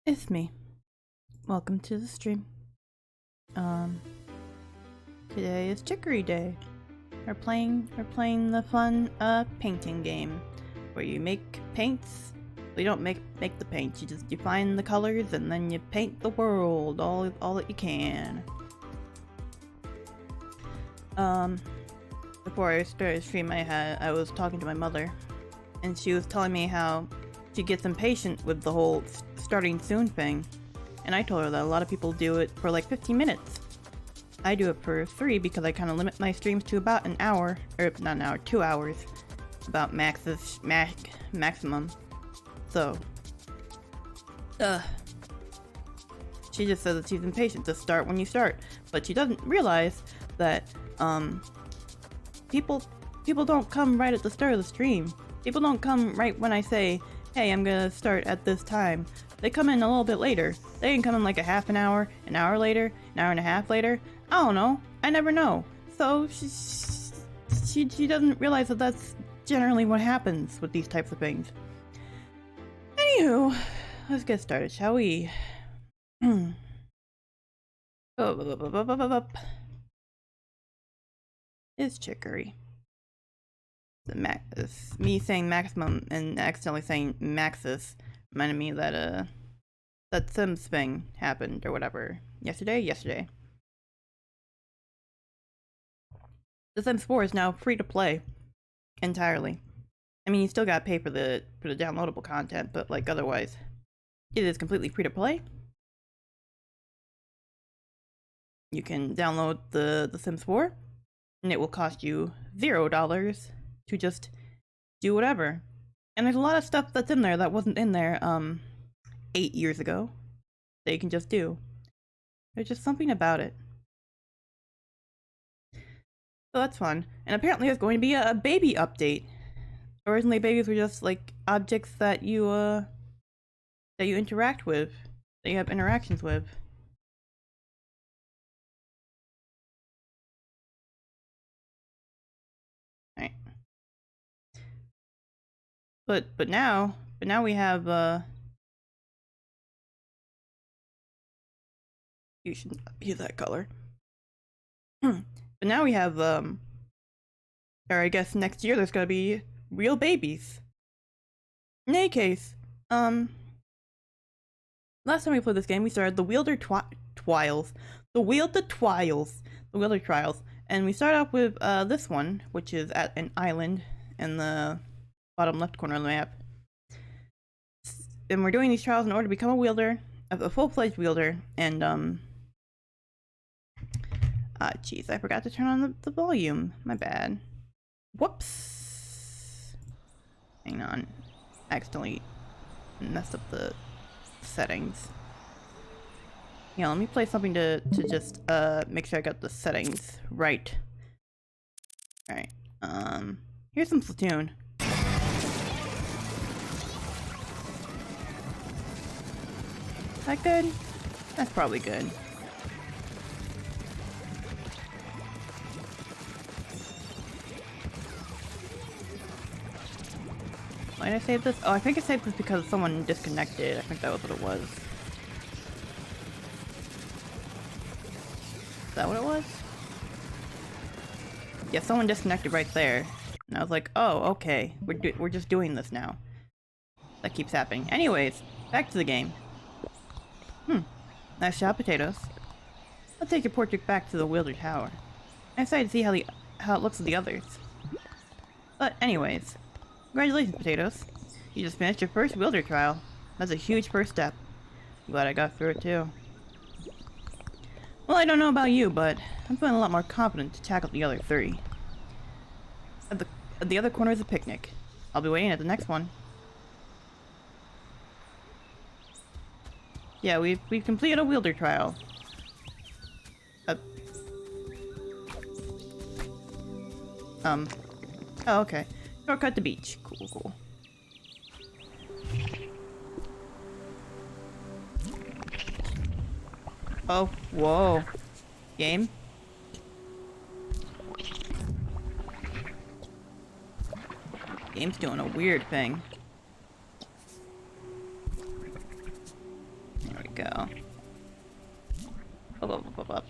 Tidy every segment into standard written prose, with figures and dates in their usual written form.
It's me. Welcome to the stream. Today is Chicory Day. We're playing the fun painting game where you make paints. Well, you don't make the paints. You find the colors and then you paint the world all that you can. Before I started the stream, I was talking to my mother, and she was telling me how she gets impatient with the whole starting soon thing. And I told her that a lot of people do it for like 15 minutes. I do it for 3 because I kind of limit my streams to about an hour, or not an hour, 2 hours, about maximum. So, she just says that she's impatient to start when you start, but she doesn't realize that people don't come right at the start of the stream. People don't come right when I say, hey, I'm gonna start at this time. They come in a little bit later. They can come in like a half an hour later, an hour and a half later. I don't know. I never know. So she doesn't realize that that's generally what happens with these types of things. Anywho, let's get started, shall we? It's Chicory. Me saying maximum and accidentally saying maxis reminded me that that Sims thing happened or whatever yesterday. The Sims 4 is now free to play entirely. I mean, you still gotta pay for the downloadable content, but like otherwise, it is completely free to play. You can download the Sims 4, and it will cost you $0 to just do whatever. And there's a lot of stuff that's in there that wasn't in there 8 years ago that you can just do. There's just something about it. So that's fun. And apparently there's going to be a baby update. Originally babies were just like objects that you interact with, that you have interactions with. Right. But now we have you should be that color. But now we have or I guess next year there's gonna be real babies. In any case, last time we played this game we started the Wielder Trials, and we start off with this one, which is at an island in the bottom left corner of the map. And we're doing these trials in order to become a wielder, a full-fledged wielder, and jeez, I forgot to turn on the volume. My bad. Whoops. Hang on. I accidentally messed up the settings. Yeah, let me play something to just make sure I got the settings right. Alright. Here's some Splatoon. Is that good? That's probably good. Why did I save this? Oh, I think I saved this because someone disconnected. I think that was what it was. Is that what it was? Yeah, someone disconnected right there. And I was like, oh, okay. We're just doing this now. That keeps happening. Anyways, back to the game. Nice job, potatoes. I'll take your portrait back to the Wielder Tower. I'm excited to see how it looks with the others. But anyways, congratulations, potatoes. You just finished your first Wielder trial. That's a huge first step. I'm glad I got through it too. Well, I don't know about you, but I'm feeling a lot more confident to tackle the other 3. At the other corner is a picnic. I'll be waiting at the next one. Yeah, we've completed a wielder trial. Oh, okay. Shortcut to beach. Cool. Oh, whoa. Game? Game's doing a weird thing. go. Up, up, up, up.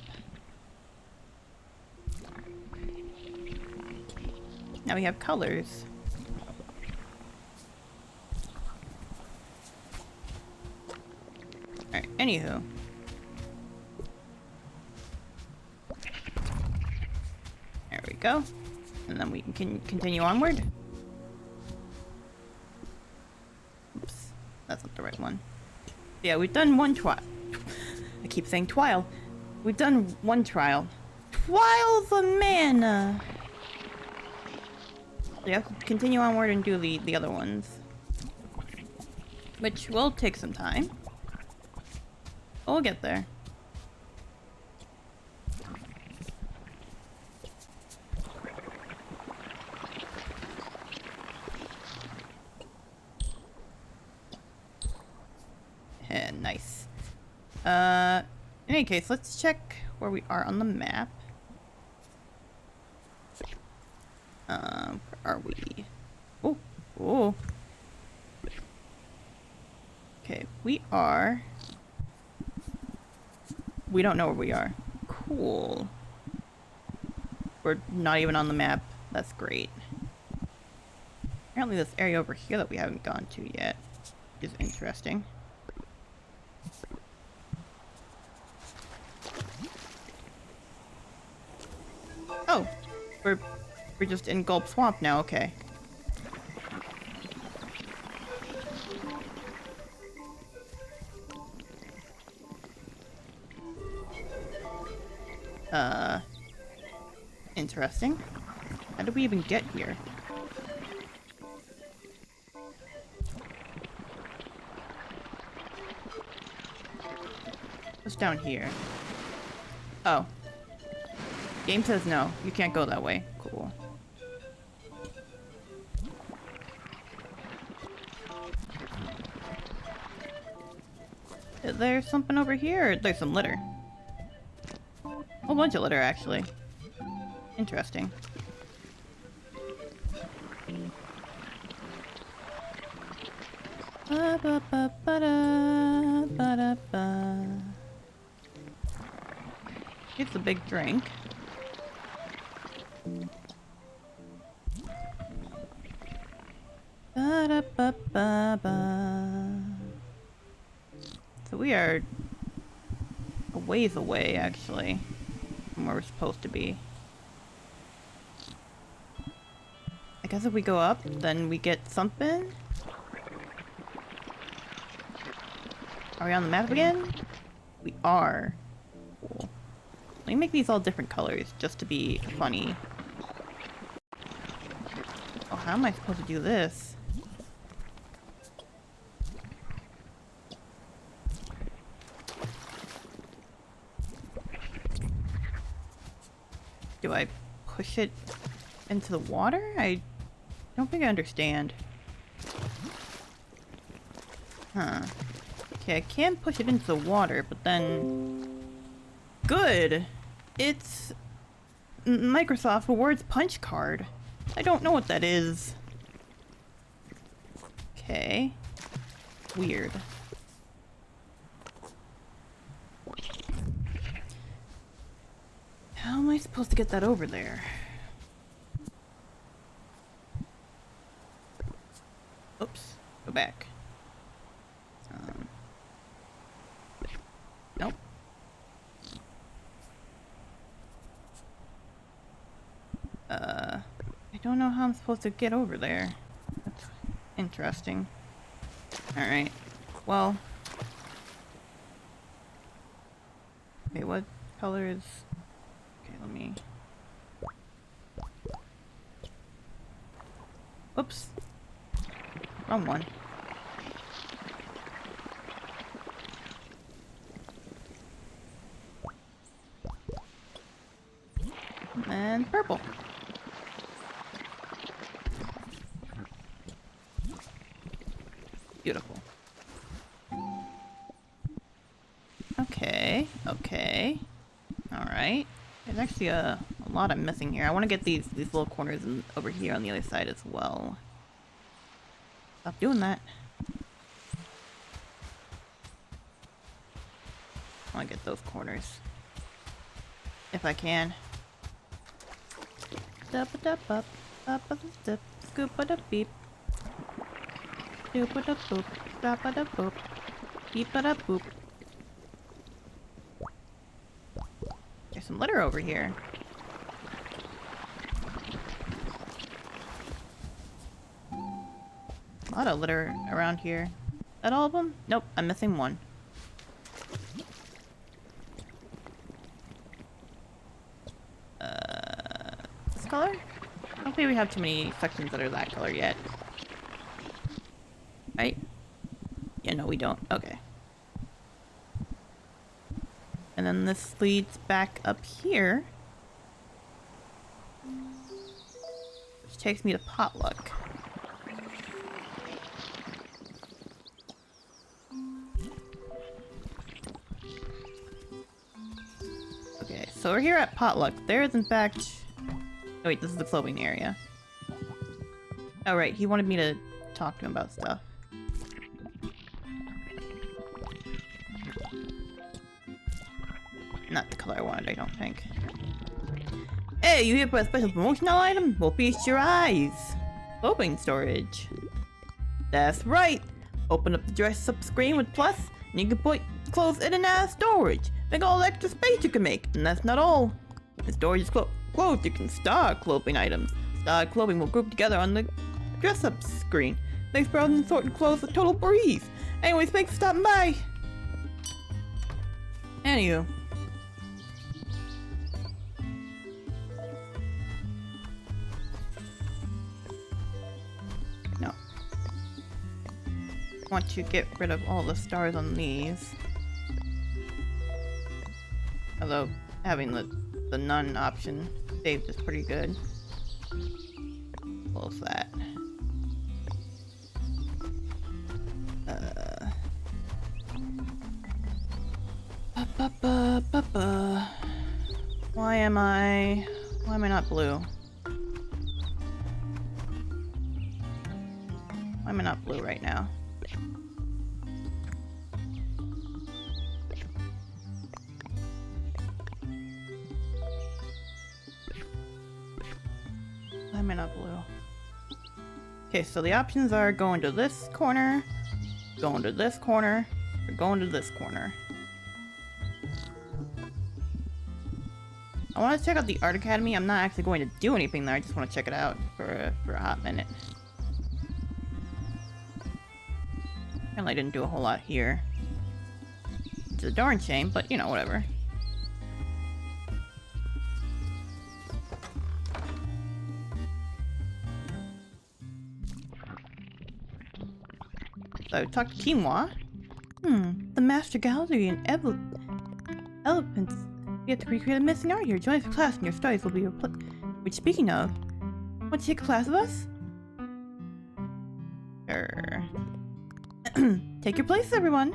Now we have colors. Alright, anywho. There we go. And then we can continue onward. Oops, that's not the right one. Yeah, we've done one trial. I keep saying twile. We've done one trial. Trials of mana! Yeah, continue onward and do the other ones. Which will take some time. We'll get there. Nice. In any case, let's check where we are on the map. Where are we? Oh, oh. Okay, we are... We don't know where we are. Cool. We're not even on the map. That's great. Apparently this area over here that we haven't gone to yet is interesting. Oh, we're just in Gulp Swamp now, okay. Interesting. How did we even get here? What's down here? Oh. Game says no. You can't go that way. Cool. Is there something over here? There's some litter. A whole bunch of litter, actually. Interesting. It's a big drink. So we are a ways away, actually, from where we're supposed to be. I guess if we go up, then we get something? Are we on the map again? We are. Cool. Let me make these all different colors, just to be funny. Oh, how am I supposed to do this? Do I push it into the water? I don't think I understand. Huh. Okay, I can push it into the water, but then... Good! It's... Microsoft Rewards punch card. I don't know what that is. Okay. Weird. How am I supposed to get that over there? Oops. Go back. Nope. I don't know how I'm supposed to get over there. That's interesting. Alright. Well. Wait, what color is... Okay, let me... Oops. Wrong one. And purple. Beautiful. Okay, okay. Alright. There's actually a lot I'm missing here. I want to get these little corners over here on the other side as well. Stop doing that. want to get those corners. If I can. Dup-a-dup-up, up-a-dup, scoop-a-dup-beep. Doop-a-dup-boop, drop-a-dup-boop, beep-a-dup-boop. There's some litter over here. A lot of litter around here. Is that all of them? Nope, I'm missing one. This color? I don't think we have too many sections that are that color yet. Right? Yeah, no, we don't. Okay. And then this leads back up here. Which takes me to Potluck. Okay, so we're here at Potluck. There is in fact... Oh wait, this is the clothing area. Oh right, he wanted me to talk to him about stuff. Not the color I wanted, I don't think. Hey, you here for a special promotional item? Well, feast your eyes! Clothing storage. That's right! Open up the dress up screen with plus, and you can put clothes in and out of storage. Make all the extra space you can make, and that's not all. In storage is clothes, you can star clothing items. Star clothing will group together on the dress up screen. Makes browsing and sorting clothes a total breeze. Anyways, thanks for stopping by! Anywho. No. I want to get rid of all the stars on these. Although, having the none option saved is pretty good. Close that. Why am I not blue? Why am I not blue right now? Why am I not blue? Okay, so the options are going to this corner, going to this corner, or going to this corner. I want to check out the Art Academy. I'm not actually going to do anything there. I just want to check it out for a hot minute. Apparently I didn't do a whole lot here. It's a darn shame, but you know, whatever. So, talk to Quinoa. The Master Gallery and Elephants. You have to recreate a missing art here. Join us for class and your studies will be replaced. Which, speaking of, want to take a class with us? Sure. Take your place, everyone.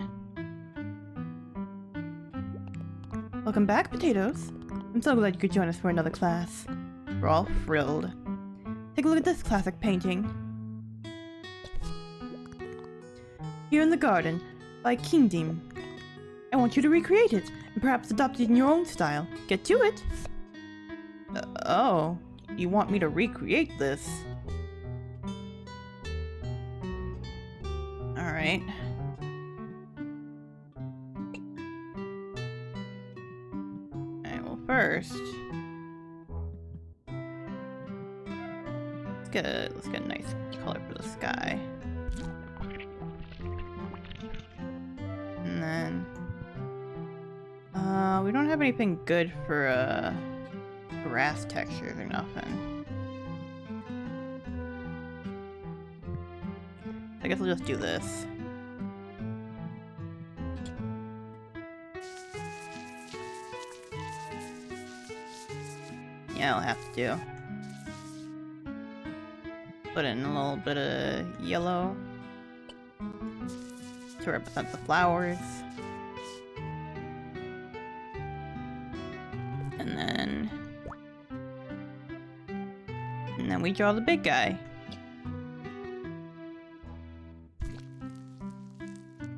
Welcome back, potatoes. I'm so glad you could join us for another class. We're all thrilled. Take a look at this classic painting. Here in the Garden, by Kingdom. I want you to recreate it, and perhaps adopt it in your own style. Get to it! Oh, you want me to recreate this? Alright. Alright, well first... Let's get a nice color for the sky. And then... we don't have anything good for, grass textures or nothing. I guess I'll just do this. Yeah, I'll have to do. Put in a little bit of yellow to represent the flowers. And then we draw the big guy.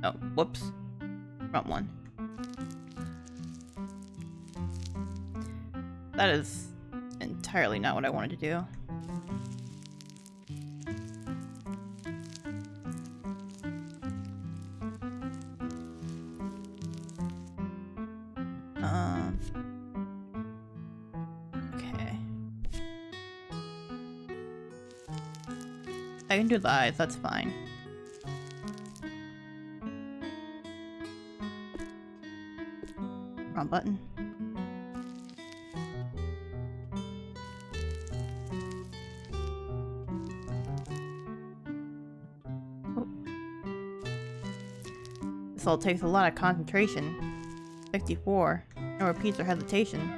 Oh, whoops. Wrong one. That is entirely not what I wanted to do. Okay. I can do the eyes, that's fine. Wrong button. Oh. This all takes a lot of concentration. 64. No repeats or hesitation.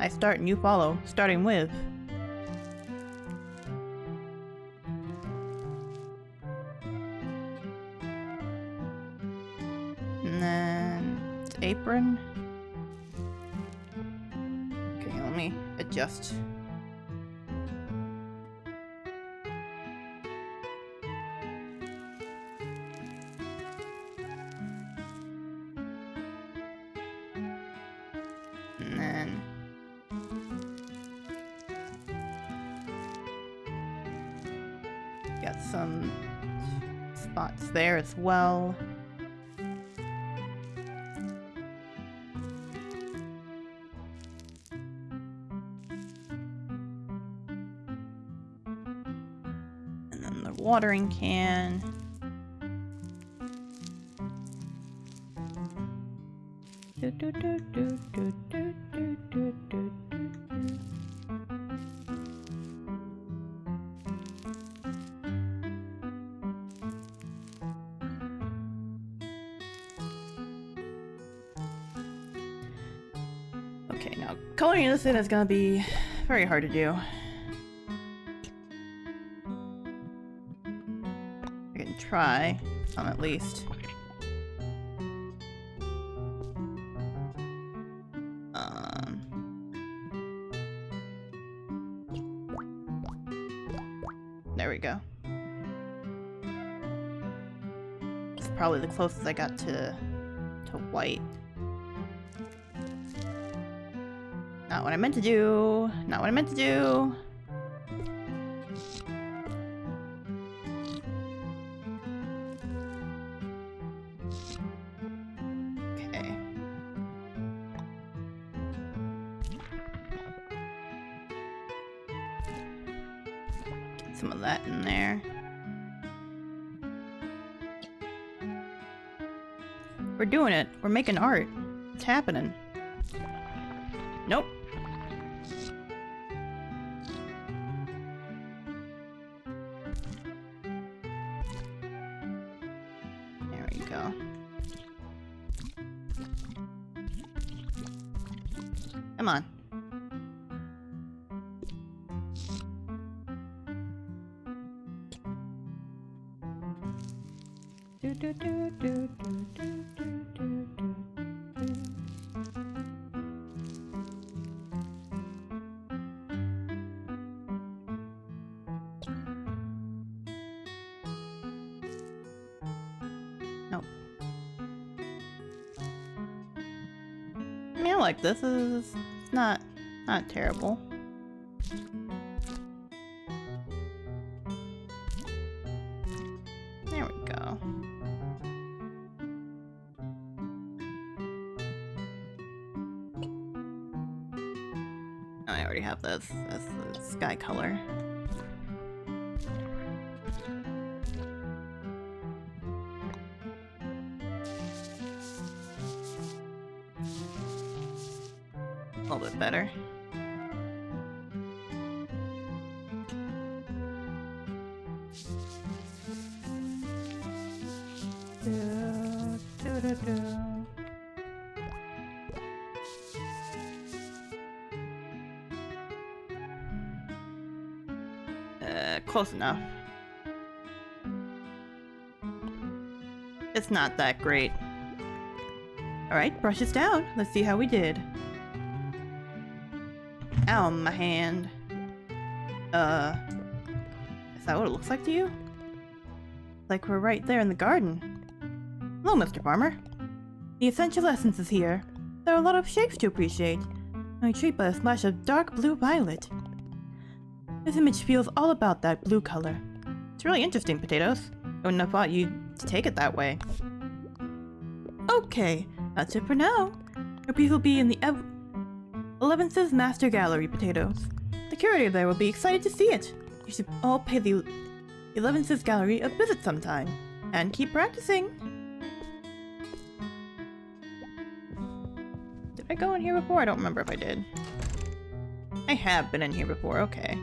I start and you follow, starting with. And then it's apron. Okay, let me adjust. And then got some spots there as well. And then the watering can. Do, do, do, do, do, do, do, do, do, do. Okay, now coloring this in is gonna be very hard to do. I can try, at least. There we go. It's probably the closest I got to white. Not what I meant to do. Not what I meant to do. Okay. Get some of that in there. We're doing it. We're making art. It's happening. Nope. There we go. Come on. Do do do do do do do do do. Nope. I mean, I like this. It's not terrible. There we go. Oh, I already have this. That's the sky color. A little bit better. Close enough. It's not that great. Alright, brush this down. Let's see how we did. Ow, my hand. Is that what it looks like to you? Like we're right there in the garden. Hello, Mr. Farmer. The essential essence is here. There are a lot of shapes to appreciate. I treat by a splash of dark blue violet. This image feels all about that blue color. It's really interesting, Potatoes. I wouldn't have thought you'd take it that way. Okay, that's it for now. Your piece will be in the 11th's Master Gallery, Potatoes. The curator there will be excited to see it. You should all pay the 11th's Gallery a visit sometime. And keep practicing. Did I go in here before? I don't remember if I did. I have been in here before, okay.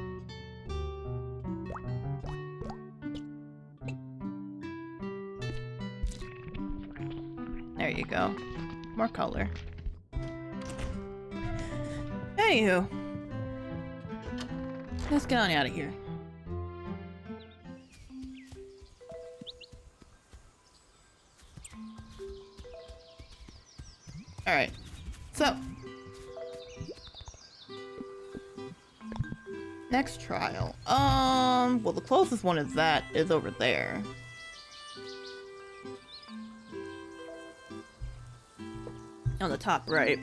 There you go. More color. Anywho. Let's get on out of here. Alright. So. Next trial. Well, the closest one is over there. On the top right.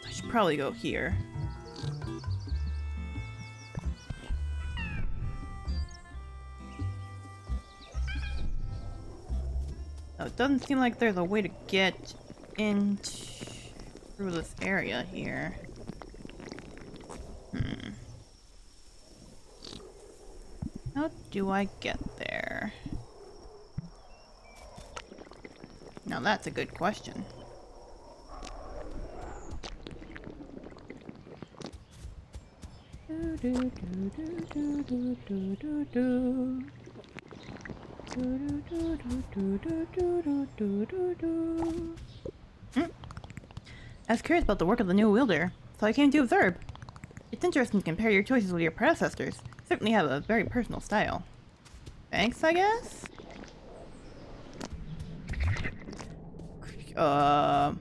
I should probably go here. Oh, it doesn't seem like there's a way to get into through this area here. How do I get there? Now that's a good question. I was curious about the work of the new wielder, so I came to observe. It's interesting to compare your choices with your predecessors. You certainly have a very personal style. Thanks, I guess? So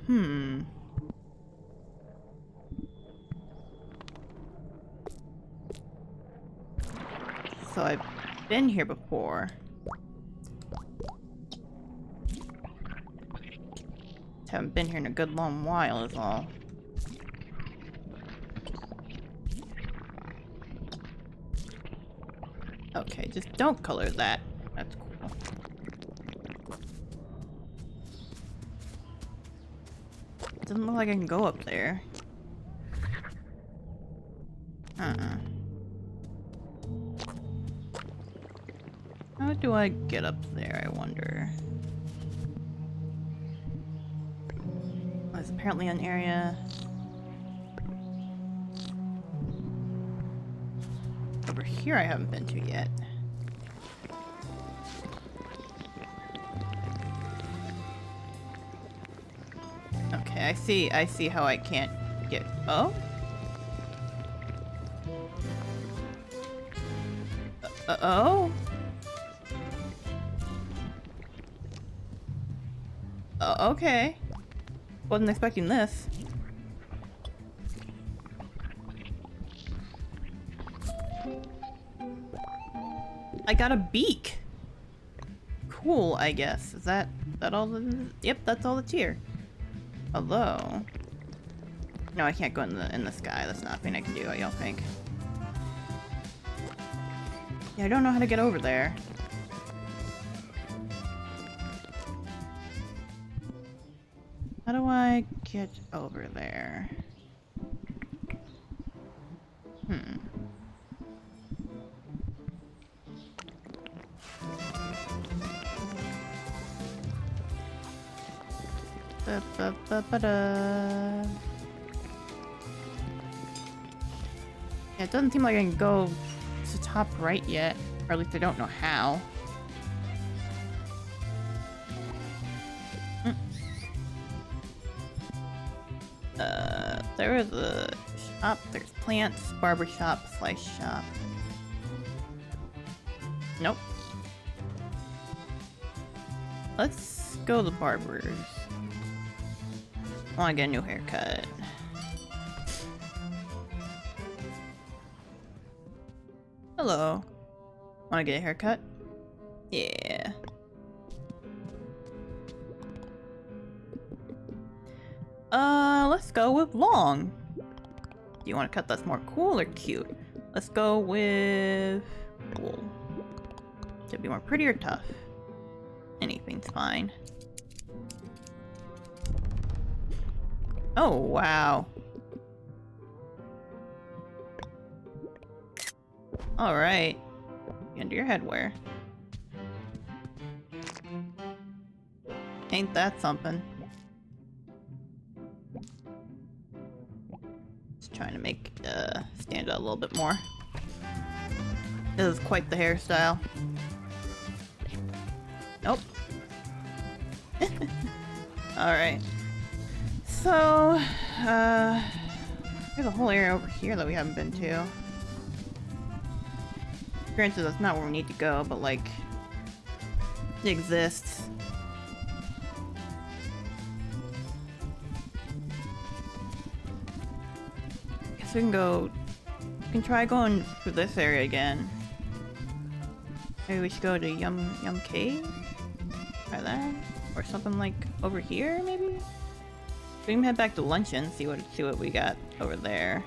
I've been here before. Haven't been here in a good long while is all. Okay, just don't color that. That's cool. Doesn't look like I can go up there. How do I get up there, I wonder? There's apparently an area over here I haven't been to yet. Okay, I see how I can't get. Oh? Oh? Okay. Wasn't expecting this. I got a beak. Cool, I guess. Is that all? Yep, that's all that's here. Although, no, I can't go in the sky. That's nothing I can do. I don't think. Yeah, I don't know how to get over there. How do I get over there? Yeah, it doesn't seem like I can go to top right yet, or at least I don't know how. There is a shop, there's plants, barber shop, slice shop. Nope. Let's go to the barber's. I want to get a new haircut. Hello. Want to get a haircut? Yeah. Let's go with long. Do you want to cut that's more cool or cute? Let's go with cool. Should it be more pretty or tough? Anything's fine. Oh, wow. Alright. Under your headwear. Ain't that something? Just trying to make stand out a little bit more. This is quite the hairstyle. Nope. Alright. So, there's a whole area over here that we haven't been to. Granted, that's not where we need to go, but like, it exists. Guess we can go. We can try going through this area again. Maybe we should go to Yum Cave? Try that? Or something like over here, maybe? We can head back to luncheon, see what we got over there.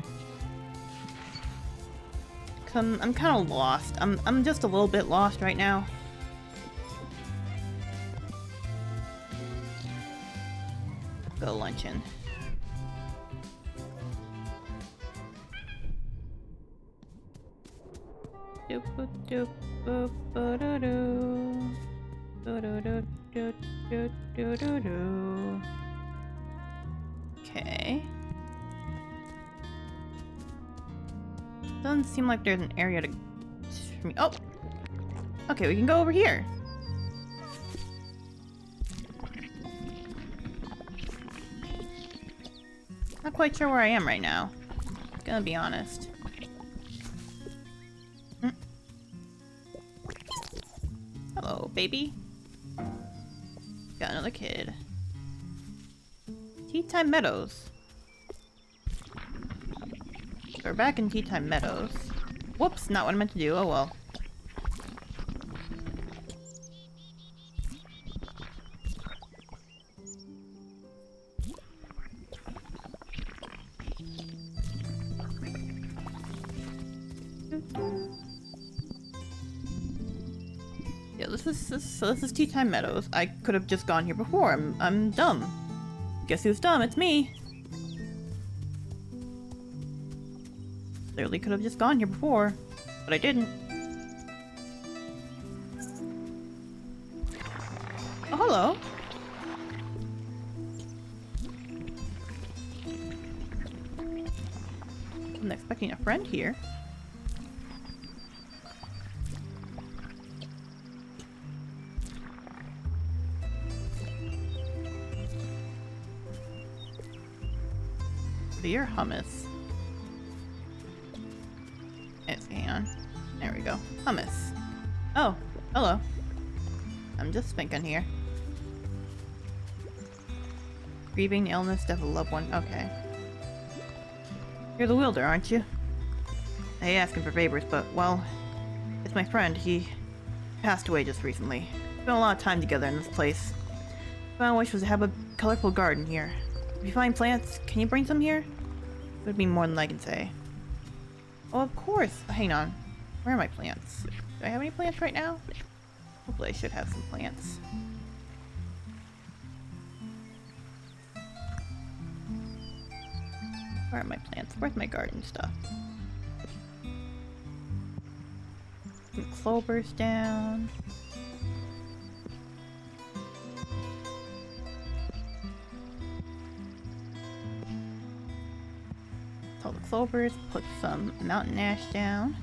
I'm kind of lost. I'm just a little bit lost right now. Go luncheon. Okay. Doesn't seem like there's an area to... Oh! Okay, we can go over here. Not quite sure where I am right now. Gonna be honest. Hello, baby. Got another kid. Tea Time Meadows. We're back in Tea Time Meadows. Whoops, not what I meant to do. Oh well. Yeah, this is Tea Time Meadows. I could have just gone here before. I'm dumb. Guess who's dumb? It's me. Clearly could have just gone here before, but I didn't. Oh, hello. I'm expecting a friend here. Your hummus. Hang on. There we go. Hummus. Oh, hello. I'm just thinking here. Grieving illness, death of a loved one. Okay. You're the wielder, aren't you? I hate asking for favors, but, well, it's my friend. He passed away just recently. Spent a lot of time together in this place. My wish was to have a colorful garden here. If you find plants, can you bring some here? It would be more than I can say. Oh, of course. Hang on. Where are my plants? Do I have any plants right now? Hopefully I should have some plants. Where are my plants? Where's my garden stuff? Some clovers down. All the clovers, put some mountain ash down.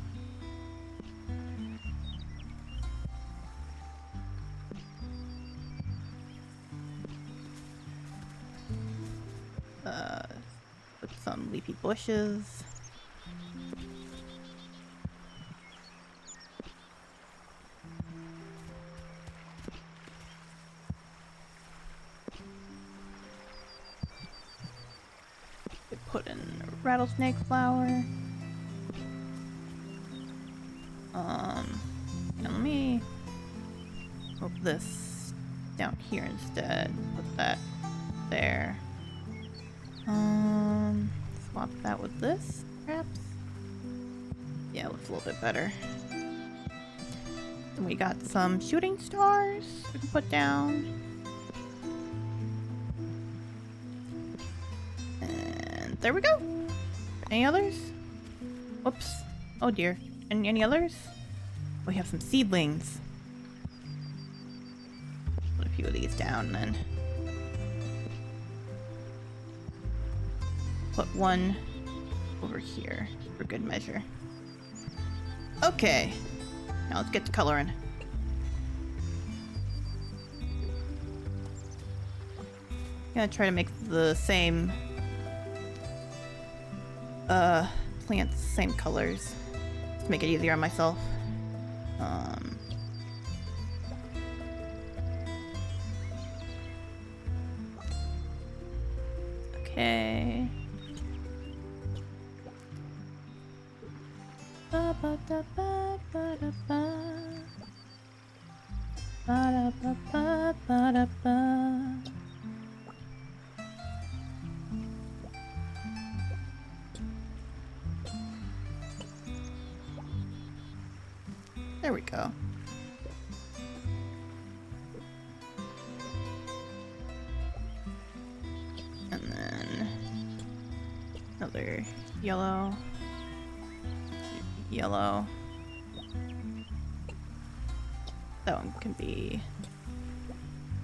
Put some leafy bushes. Put in rattlesnake flower. And let me put this down here instead. Put that there. Swap that with this, perhaps? Yeah, it looks a little bit better. And we got some shooting stars we can put down. And there we go. Any others? Whoops. Oh dear. Any others? We have some seedlings. Put a few of these down then. Put one over here for good measure. Okay. Now let's get to coloring. I'm gonna try to make the same plants same colors to make it easier on myself. Okay. Ba ba da ba ba da ba. Ba da ba ba ba da ba. There we go. And then another yellow. Yellow. That one can be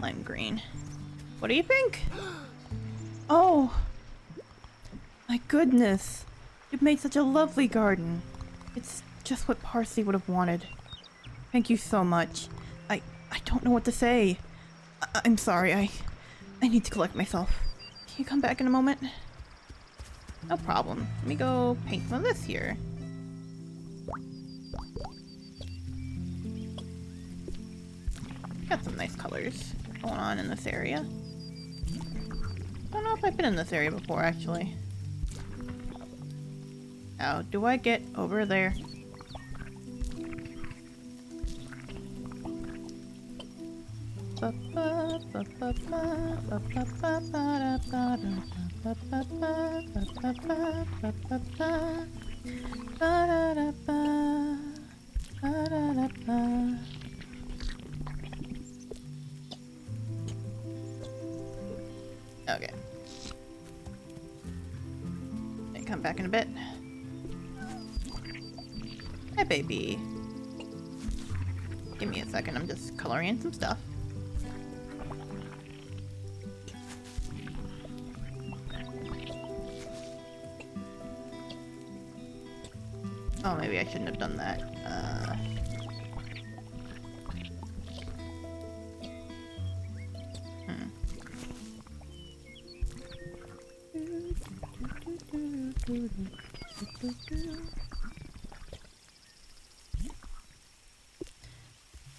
lime green. What do you think? Oh! My goodness! You've made such a lovely garden. It's just what Parsley would have wanted. Thank you so much. I don't know what to say. I'm sorry, I need to collect myself. Can you come back in a moment? No problem. Let me go paint some of this here. Got some nice colors going on in this area. Don't know if I've been in this area before, actually. How do I get over there? Okay. Okay, come back in a bit. Hi, baby. Give me a second, I'm just coloring in some stuff. Oh, maybe I shouldn't have done that.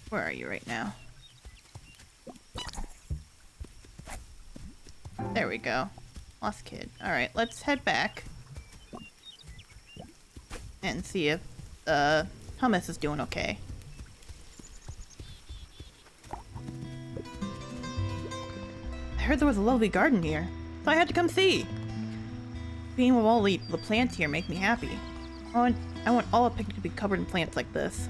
Where are you right now? There we go. Lost kid. Alright, let's head back. And see if, Hummus is doing okay. I heard there was a lovely garden here, so I had to come see. Being with all the plants here make me happy. I want all a picnic to be covered in plants like this.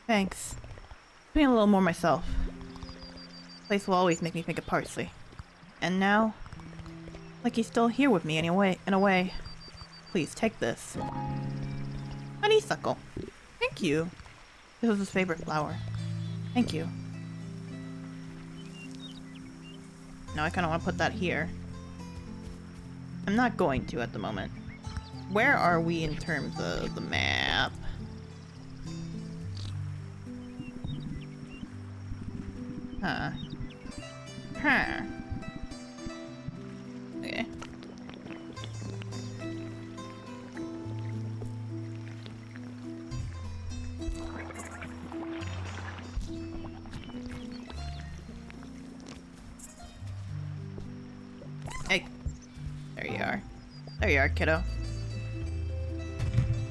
Thanks. Being a little more myself. Place will always make me think of Parsley. And now, like he's still here with me anyway, in a way. Please take this. Honeysuckle. Thank you. This was his favorite flower. Thank you. Now I kind of want to put that here. I'm not going to at the moment. Where are we in terms of the map? Huh. Huh. Okay. Hey. There you are. There you are, kiddo.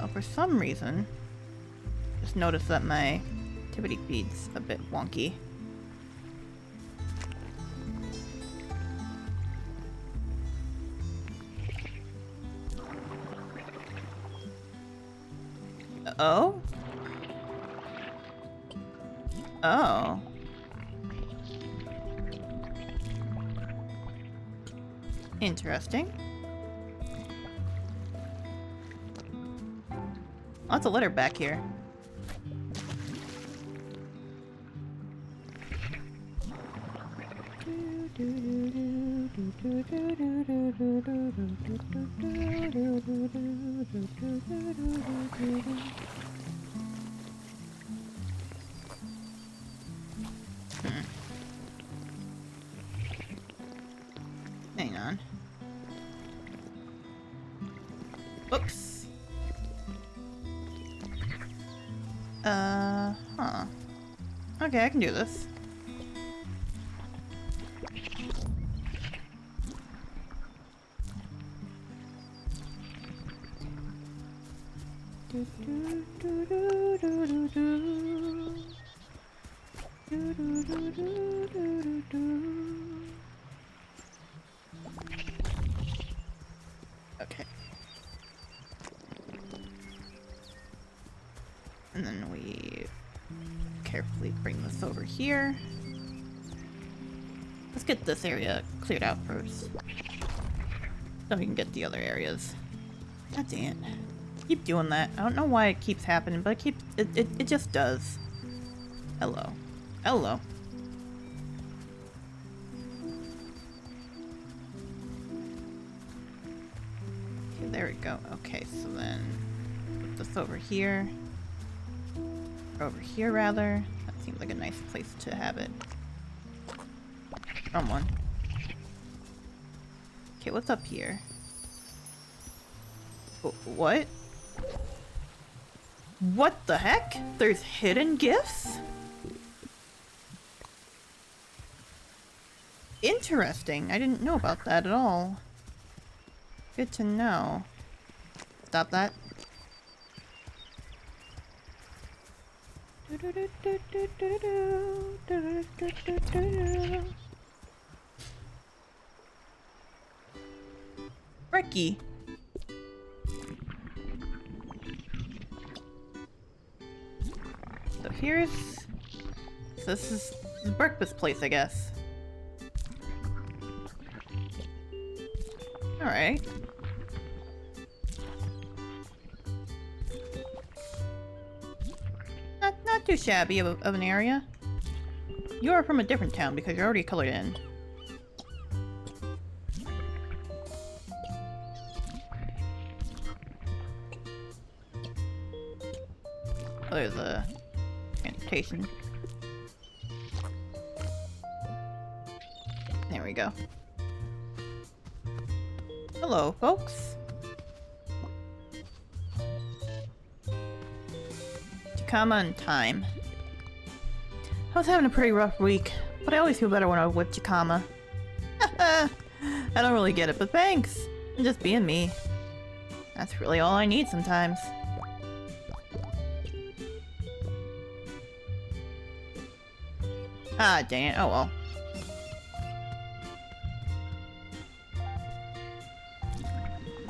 Oh, for some reason, this just noticed that my activity feed's a bit wonky. Oh? Oh. Interesting. Lots of litter back here. Hang on. Oops. Huh. Okay, I can do this. Okay. And then we carefully bring this over here. Let's get this area cleared out first. So we can get the other areas. God damn it. Keep doing that. I don't know why it keeps happening, but it just does. Hello. Hello. Okay, there we go. Okay, so then put this over here. Over here, rather. That seems like a nice place to have it. Wrong one. Okay, what's up here? What? What the heck? There's hidden gifts? Interesting. I didn't know about that at all. Good to know. Stop that. Ricky. So here's... So this is the breakfast place, I guess. Alright. Not too shabby of an area. You are from a different town because you're already colored in. Oh, there's a transportation. There we go. Hello, folks. Chicama and time. I was having a pretty rough week, but I always feel better when I'm with Chicama. I don't really get it, but thanks. I'm just being me. That's really all I need sometimes. Ah, dang it. Oh well.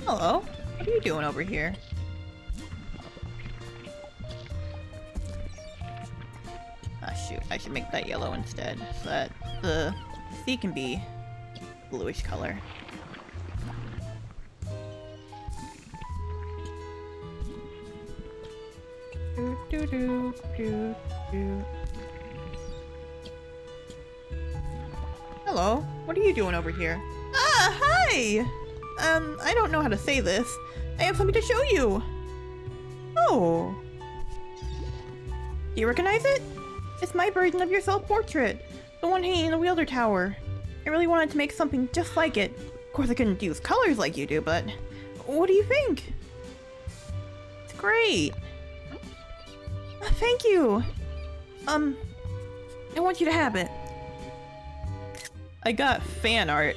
Hello. What are you doing over here? Ah, shoot. I should make that yellow instead, so that the sea can be bluish color. Do, do, do, do, do. Hello, what are you doing over here? Ah, hi! I don't know how to say this. I have something to show you! Oh! Do you recognize it? It's my version of your self-portrait, the one hanging in the Wielder Tower. I really wanted to make something just like it. Of course I couldn't use colors like you do, but... What do you think? It's great! Thank you! I want you to have it. I got fan art.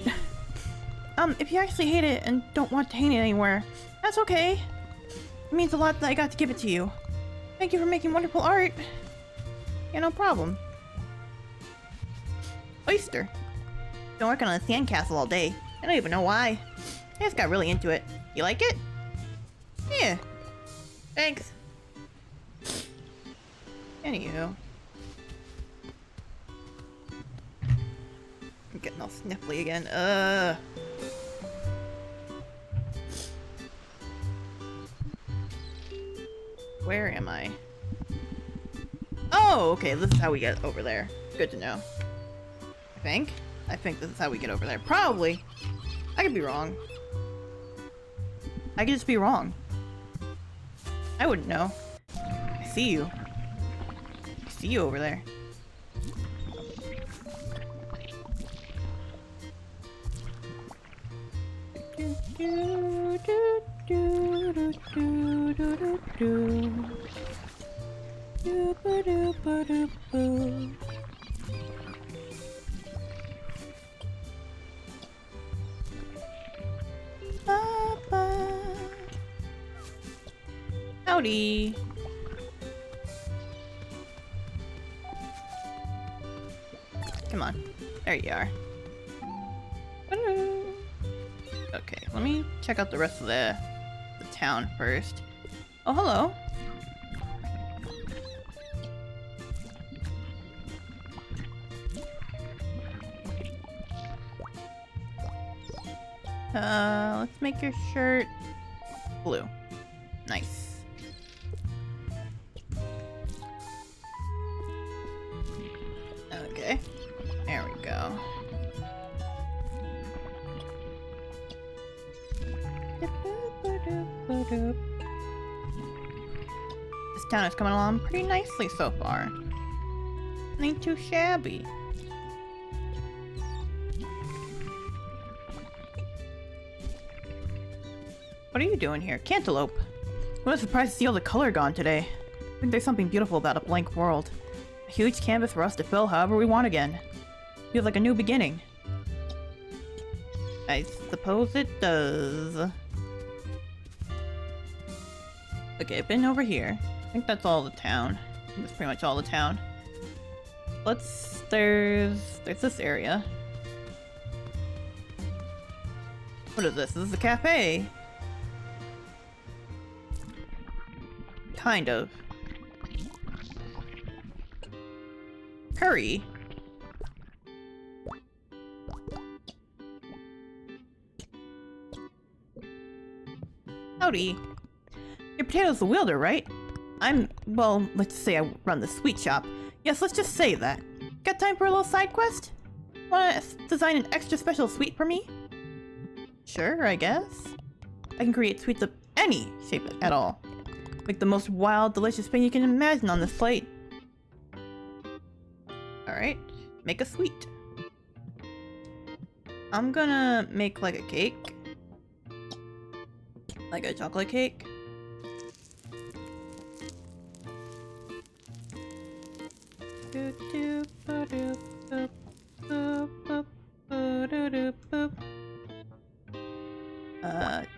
If you actually hate it and don't want to hang it anywhere, that's okay. It means a lot that I got to give it to you. Thank you for making wonderful art. Yeah, no problem. Oyster. Been working on the sandcastle all day. I don't even know why. I just got really into it. You like it? Yeah. Thanks. Anywho. I'm getting all sniffly again. Where am I? Oh, okay, this is how we get over there. Good to know. I think this is how we get over there. Probably. I could be wrong. I could just be wrong. I wouldn't know. I see you. I see you over there. Howdy. Come on. There you are. Hello. Okay, let me check out the rest of the town first. Oh, hello. Let's make your shirt blue. Nice. Okay. There we go. This town is coming along pretty nicely so far. Ain't too shabby. What are you doing here? Cantaloupe. What a surprise to see all the color gone today. I think there's something beautiful about a blank world. A huge canvas for us to fill however we want again. Feels like a new beginning. I suppose it does. Okay, I've been over here. I think that's all the town. That's pretty much all the town. There's this area. What is this? This is a cafe. Kind of. Curry. Howdy. Your potato's the wielder, right? Well, let's just say I run the sweet shop. Yes, let's just say that. Got time for a little side quest? Wanna design an extra special sweet for me? Sure, I guess. I can create sweets of any shape at all. Like the most wild, delicious thing you can imagine on this plate. Alright, make a sweet. I'm gonna make like a cake. Like a chocolate cake.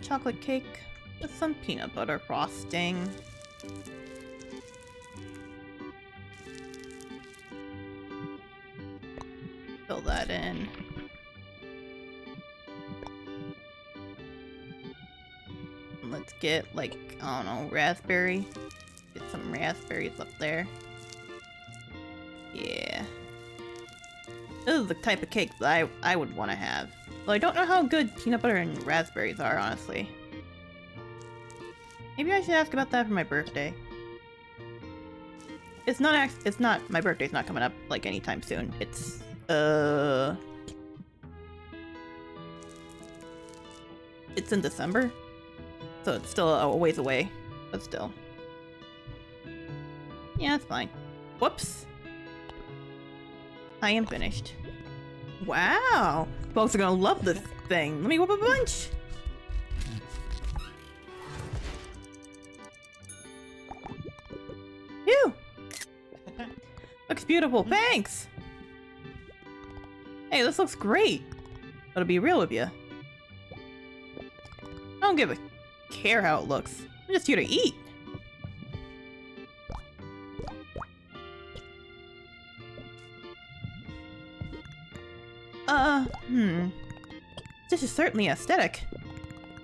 Chocolate cake with some peanut butter frosting. Fill that in. Let's get, like, I don't know, raspberry. Get some raspberries up there. Yeah. This is the type of cake that I would want to have. Well, I don't know how good peanut butter and raspberries are, honestly. Maybe I should ask about that for my birthday. It's not, my birthday's not coming up, like, anytime soon. It's, it's in December. So it's still a ways away, but still. Yeah, that's fine. Whoops. I am finished. Wow! Folks are gonna love this thing. Let me whip a bunch! Phew! Looks beautiful, thanks! Hey, this looks great! But to be real with you, I don't give a care how it looks. I'm just here to eat. This is certainly aesthetic.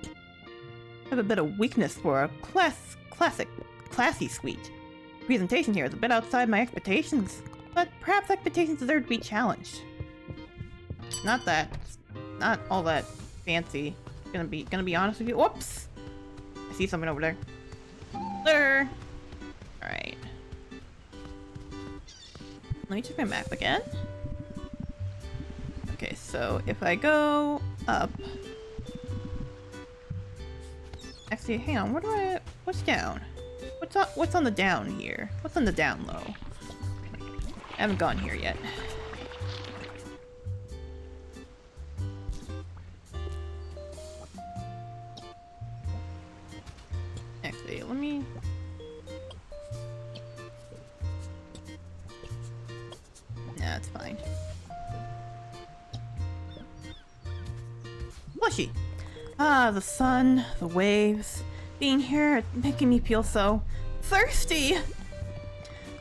I have a bit of weakness for a classy suite. The presentation here is a bit outside my expectations, but perhaps expectations deserve to be challenged. Not all that fancy. Gonna be honest with you. Whoops! I see something over there. There. Alright. Let me check my map again. Okay, so if I go up... Actually, hang on, what's down? What's on the down here? What's on the down low? I haven't gone here yet. Actually, let me... Nah, it's fine. Plushy! Ah, the sun, the waves, being here, it's making me feel so thirsty!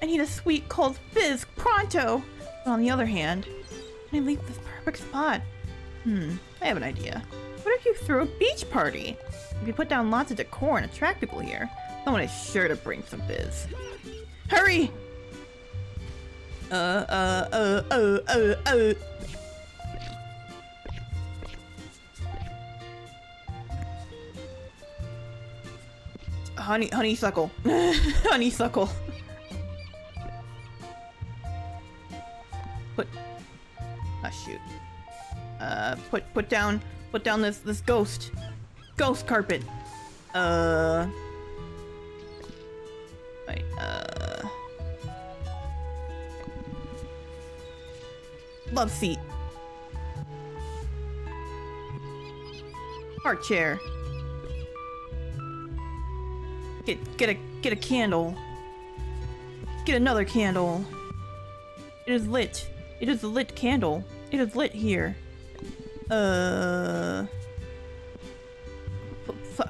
I need a sweet cold fizz, pronto! But on the other hand, can I leave this perfect spot? I have an idea. What if you threw a beach party? If you put down lots of decor and attract people here, someone is sure to bring some fizz. Hurry! Honeysuckle. Honeysuckle. Shoot. Put down this ghost carpet. Wait, love seat. Art chair. Get a candle. Get another candle. It is lit. It is a lit candle. It is lit here.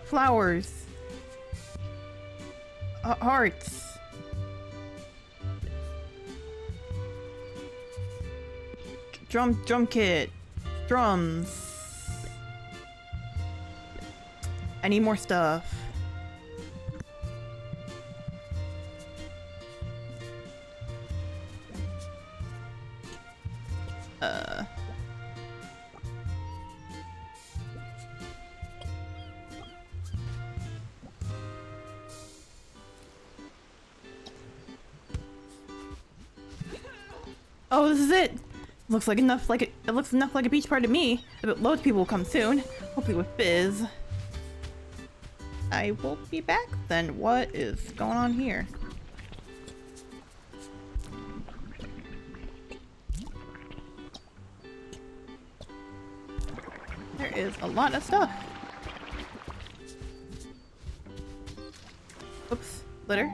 Flowers. Hearts. Drum kit. Drums. I need more stuff. Oh, this is it! Looks like enough like it looks enough like a beach party to me. I bet loads of people will come soon. Hopefully with fizz. I will be back then. What is going on here? There is a lot of stuff. Oops, litter.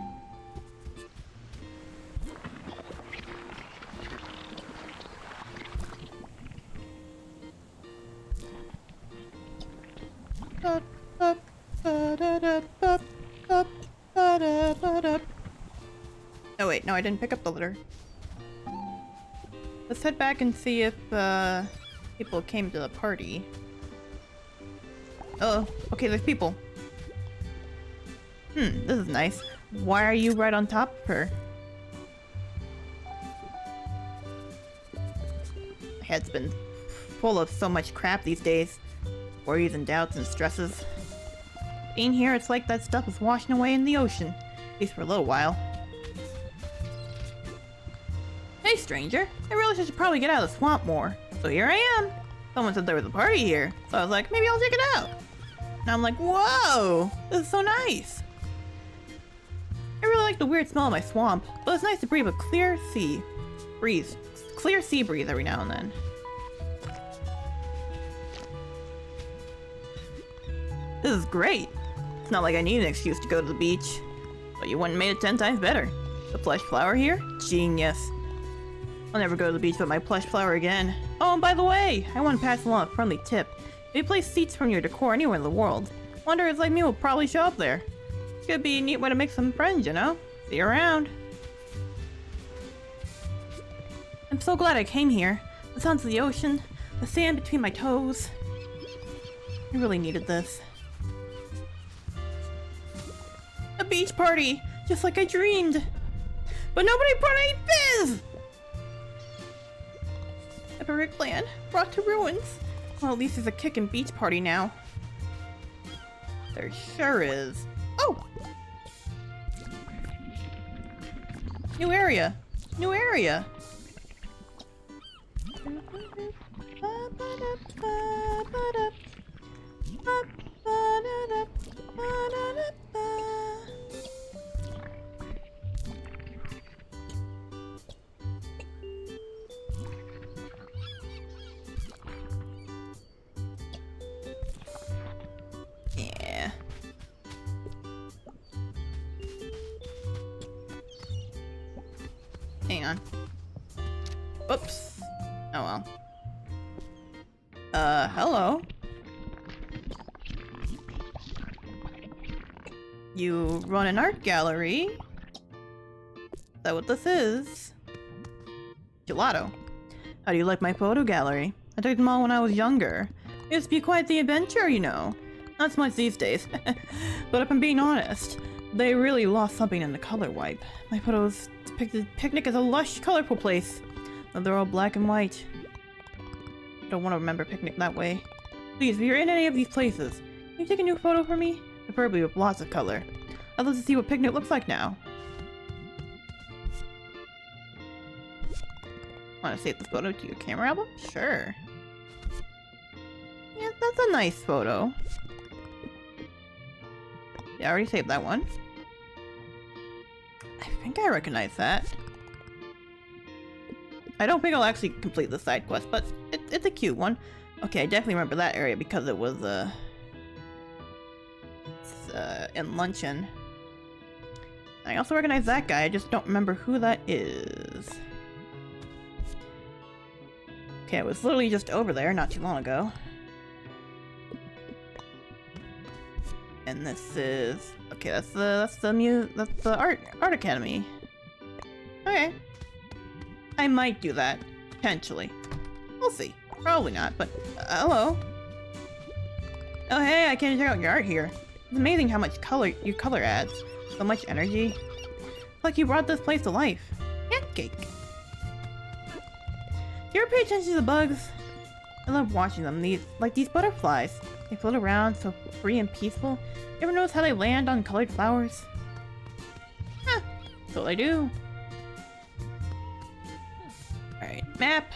Oh wait, no, I didn't pick up the litter. Let's head back and see if people came to the party. Oh, okay, there's people. This is nice. Why are you right on top of her? My head's been full of so much crap these days. Worries and doubts and stresses. Being here, it's like that stuff is washing away in the ocean. At least for a little while. Hey stranger, I realized I should probably get out of the swamp more. So here I am. Someone said there was a party here, so I was like, maybe I'll check it out. And I'm like, whoa, this is so nice. I really like the weird smell of my swamp, but it's nice to breathe a clear sea breeze every now and then. This is great. It's not like I need an excuse to go to the beach, but you went and made it 10 times better. The plush flower here? Genius. I'll never go to the beach with my plush flower again. Oh, and by the way, I want to pass along a friendly tip. If you place seats from your decor anywhere in the world, wanderers like me will probably show up there. Could be a neat way to make some friends, you know? See you around. I'm so glad I came here. The sounds of the ocean, The sand between my toes. I really needed this. A beach party! Just like I dreamed! But nobody brought any biz! A perfect plan, brought to ruins. Well, at least there's a kickin' beach party now. There sure is. Oh! New area! New area! Yeah. Hang on. Oops. Oh well. Hello. You run an art gallery? Is that what this is? Gelato. How do you like my photo gallery? I took them all when I was younger. It used to be quite the adventure, you know. Not so much these days. But if I'm being honest, they really lost something in the color wipe. My photos depicted picnic as a lush, colorful place. But they're all black and white. I don't want to remember picnic that way. Please, if you're in any of these places, can you take a new photo for me? Preferably with lots of color. I'd love to see what picnic looks like now. Want to save this photo to your camera album? Sure. Yeah, that's a nice photo. Yeah, I already saved that one. I think I recognize that. I don't think I'll actually complete the side quest, but it's a cute one. Okay, I definitely remember that area because it was in luncheon. I also recognize that guy, I just don't remember who that is. Okay, I was literally just over there not too long ago. And this is okay. That's the art academy. Okay, I might do that potentially. We'll see. Probably not, but hello. Oh hey, I can't check out your art here. It's amazing how much color your color adds. So much energy. It's like you brought this place to life. Pancake. Do you ever pay attention to the bugs? I love watching them. These butterflies. They float around so free and peaceful. You ever notice how they land on colored flowers? Huh. So they do. Alright, map.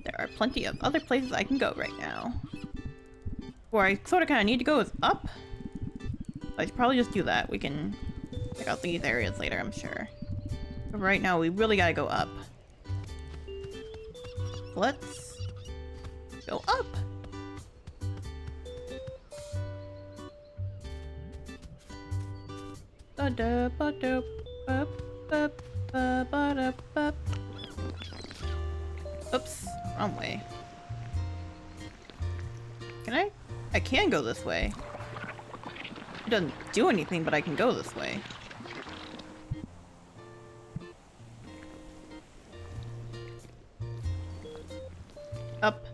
There are plenty of other places I can go right now. Where I sort of kind of need to go is up. I should probably just do that. We can check out these areas later, I'm sure. But right now, we really gotta go up. Let's go up. Oops, wrong way. Can I? I can go this way. It doesn't do anything, but I can go this way. Up.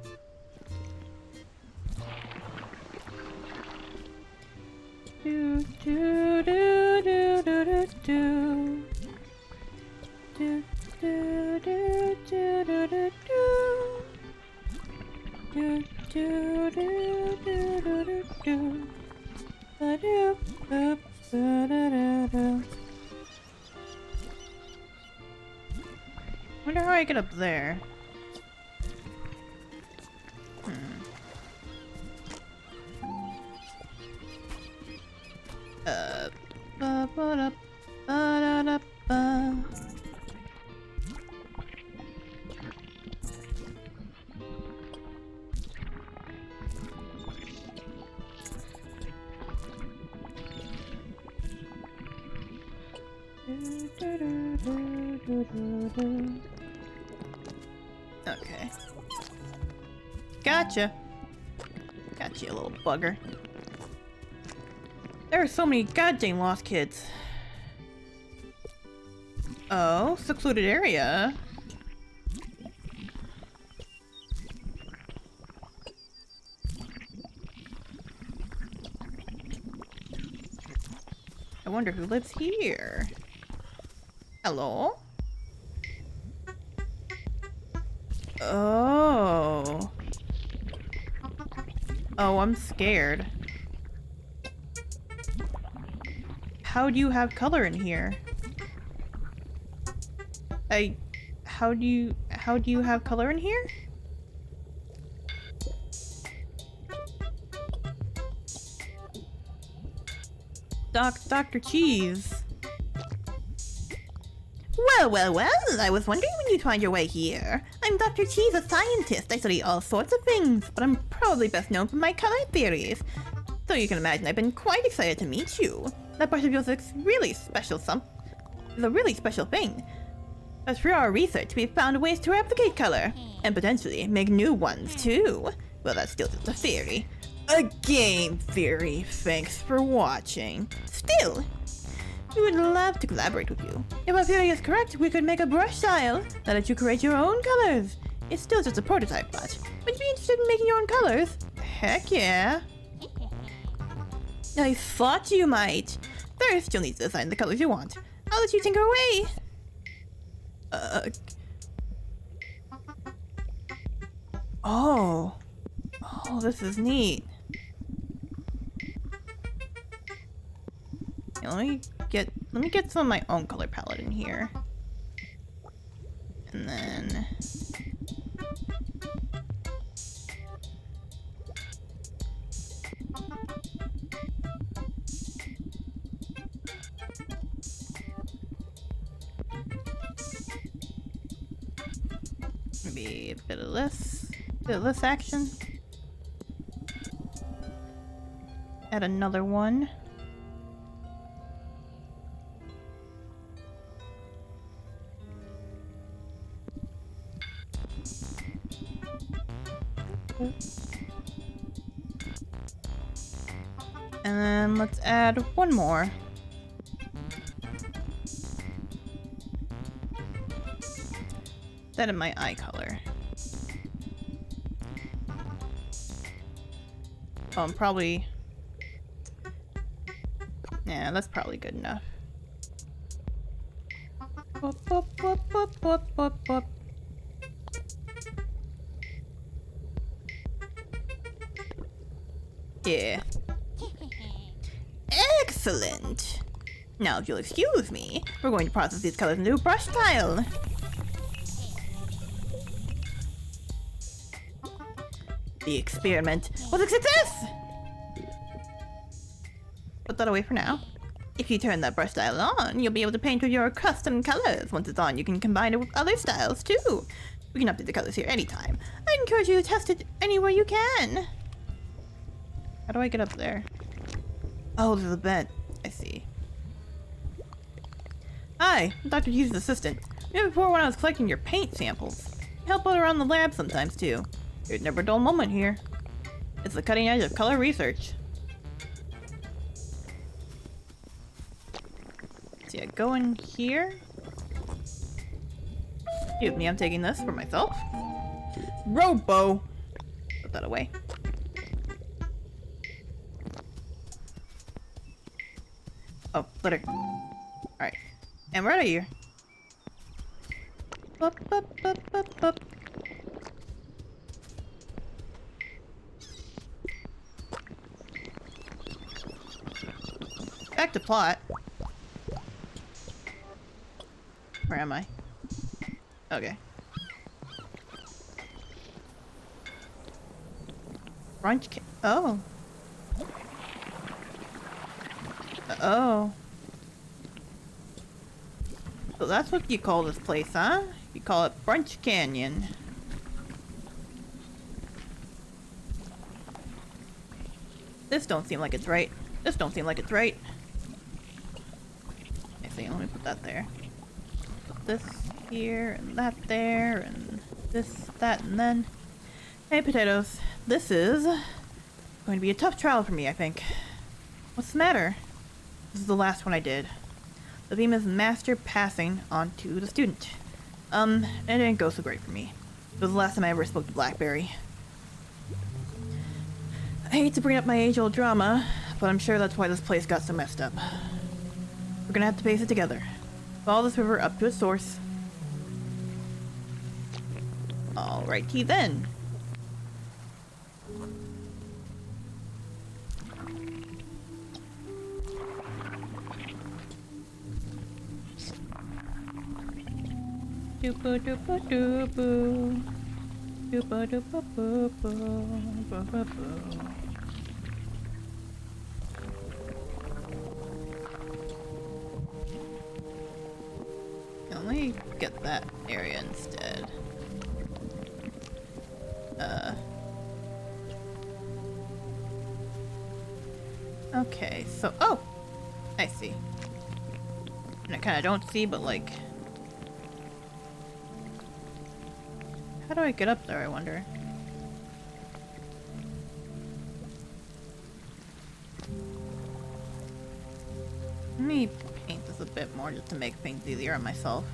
Do do do do do do do do do do do do do do do do do do ba-do, ba, ba-da-da-da. Wonder how I get up there. Ba ba da ba da da ba. Okay. Gotcha. Gotcha, you little bugger. There are so many goddamn lost kids. Oh, secluded area. I wonder who lives here. Hello? Oh. Oh, I'm scared. How do you have color in here? How do you have color in here? Dr. Cheese. Well, I was wondering when you'd find your way here. I'm Dr. Cheese, a scientist. I study all sorts of things, but I'm probably best known for my color theories. So you can imagine I've been quite excited to meet you. That brush of yours is really special is a really special thing. As for our research, we've found ways to replicate color, and potentially make new ones too. Well, that's still just a theory. A game theory, thanks for watching. Still, we would love to collaborate with you. If our theory is correct, we could make a brush style that lets you create your own colors. It's still just a prototype, but would you be interested in making your own colors? Heck yeah. I thought you might. First, you'll need to design the colors you want. I'll let you tinker away. Oh. Oh, this is neat. Yeah, let me get some of my own color palette in here. And then maybe a bit of this action. Add another one. And then let's add one more. That in my eye color. Oh, I'm probably... Yeah, that's probably good enough. Whoop, whoop, whoop, whoop, whoop, whoop, whoop. Yeah. Excellent! Now, if you'll excuse me, we're going to process these colors into a brush style. The experiment was a success! Put that away for now. If you turn that brush style on, you'll be able to paint with your custom colors. Once it's on, you can combine it with other styles too. We can update the colors here anytime. I encourage you to test it anywhere you can. How do I get up there? Oh, there's a vent. I see. Hi, I'm Dr. Hughes' assistant. Even before when I was collecting your paint samples. I help out around the lab sometimes too. There's never a dull moment here. It's the cutting edge of color research. So yeah, go in here. Excuse me, I'm taking this for myself. Robo! Put that away. Oh, glitter. Alright. And we're out of here. Bup, bup, bup, bup, bup. Back to plot. Where am I? Okay. Oh. Oh. So that's what you call this place, huh? You call it Brunch Canyon. This don't seem like it's right. This don't seem like it's right. I see, let me put that there. Put this here, and that there, and this, that, and then... Hey, potatoes. This is going to be a tough trial for me, I think. What's the matter? This is the last one I did. The beam is master passing on to the student. It didn't go so great for me. It was the last time I ever spoke to Blackberry. I hate to bring up my age-old drama, but I'm sure that's why this place got so messed up. We're gonna have to face it together. Follow this river up to its source. Alrighty then. Doopa doopa doopoo. Doopa doopa boo boo boo boo. Let me get that area instead. Okay, so oh, I see. And I kind of don't see, but like, how do I get up there? I wonder. Let me paint this a bit more just to make things easier on myself.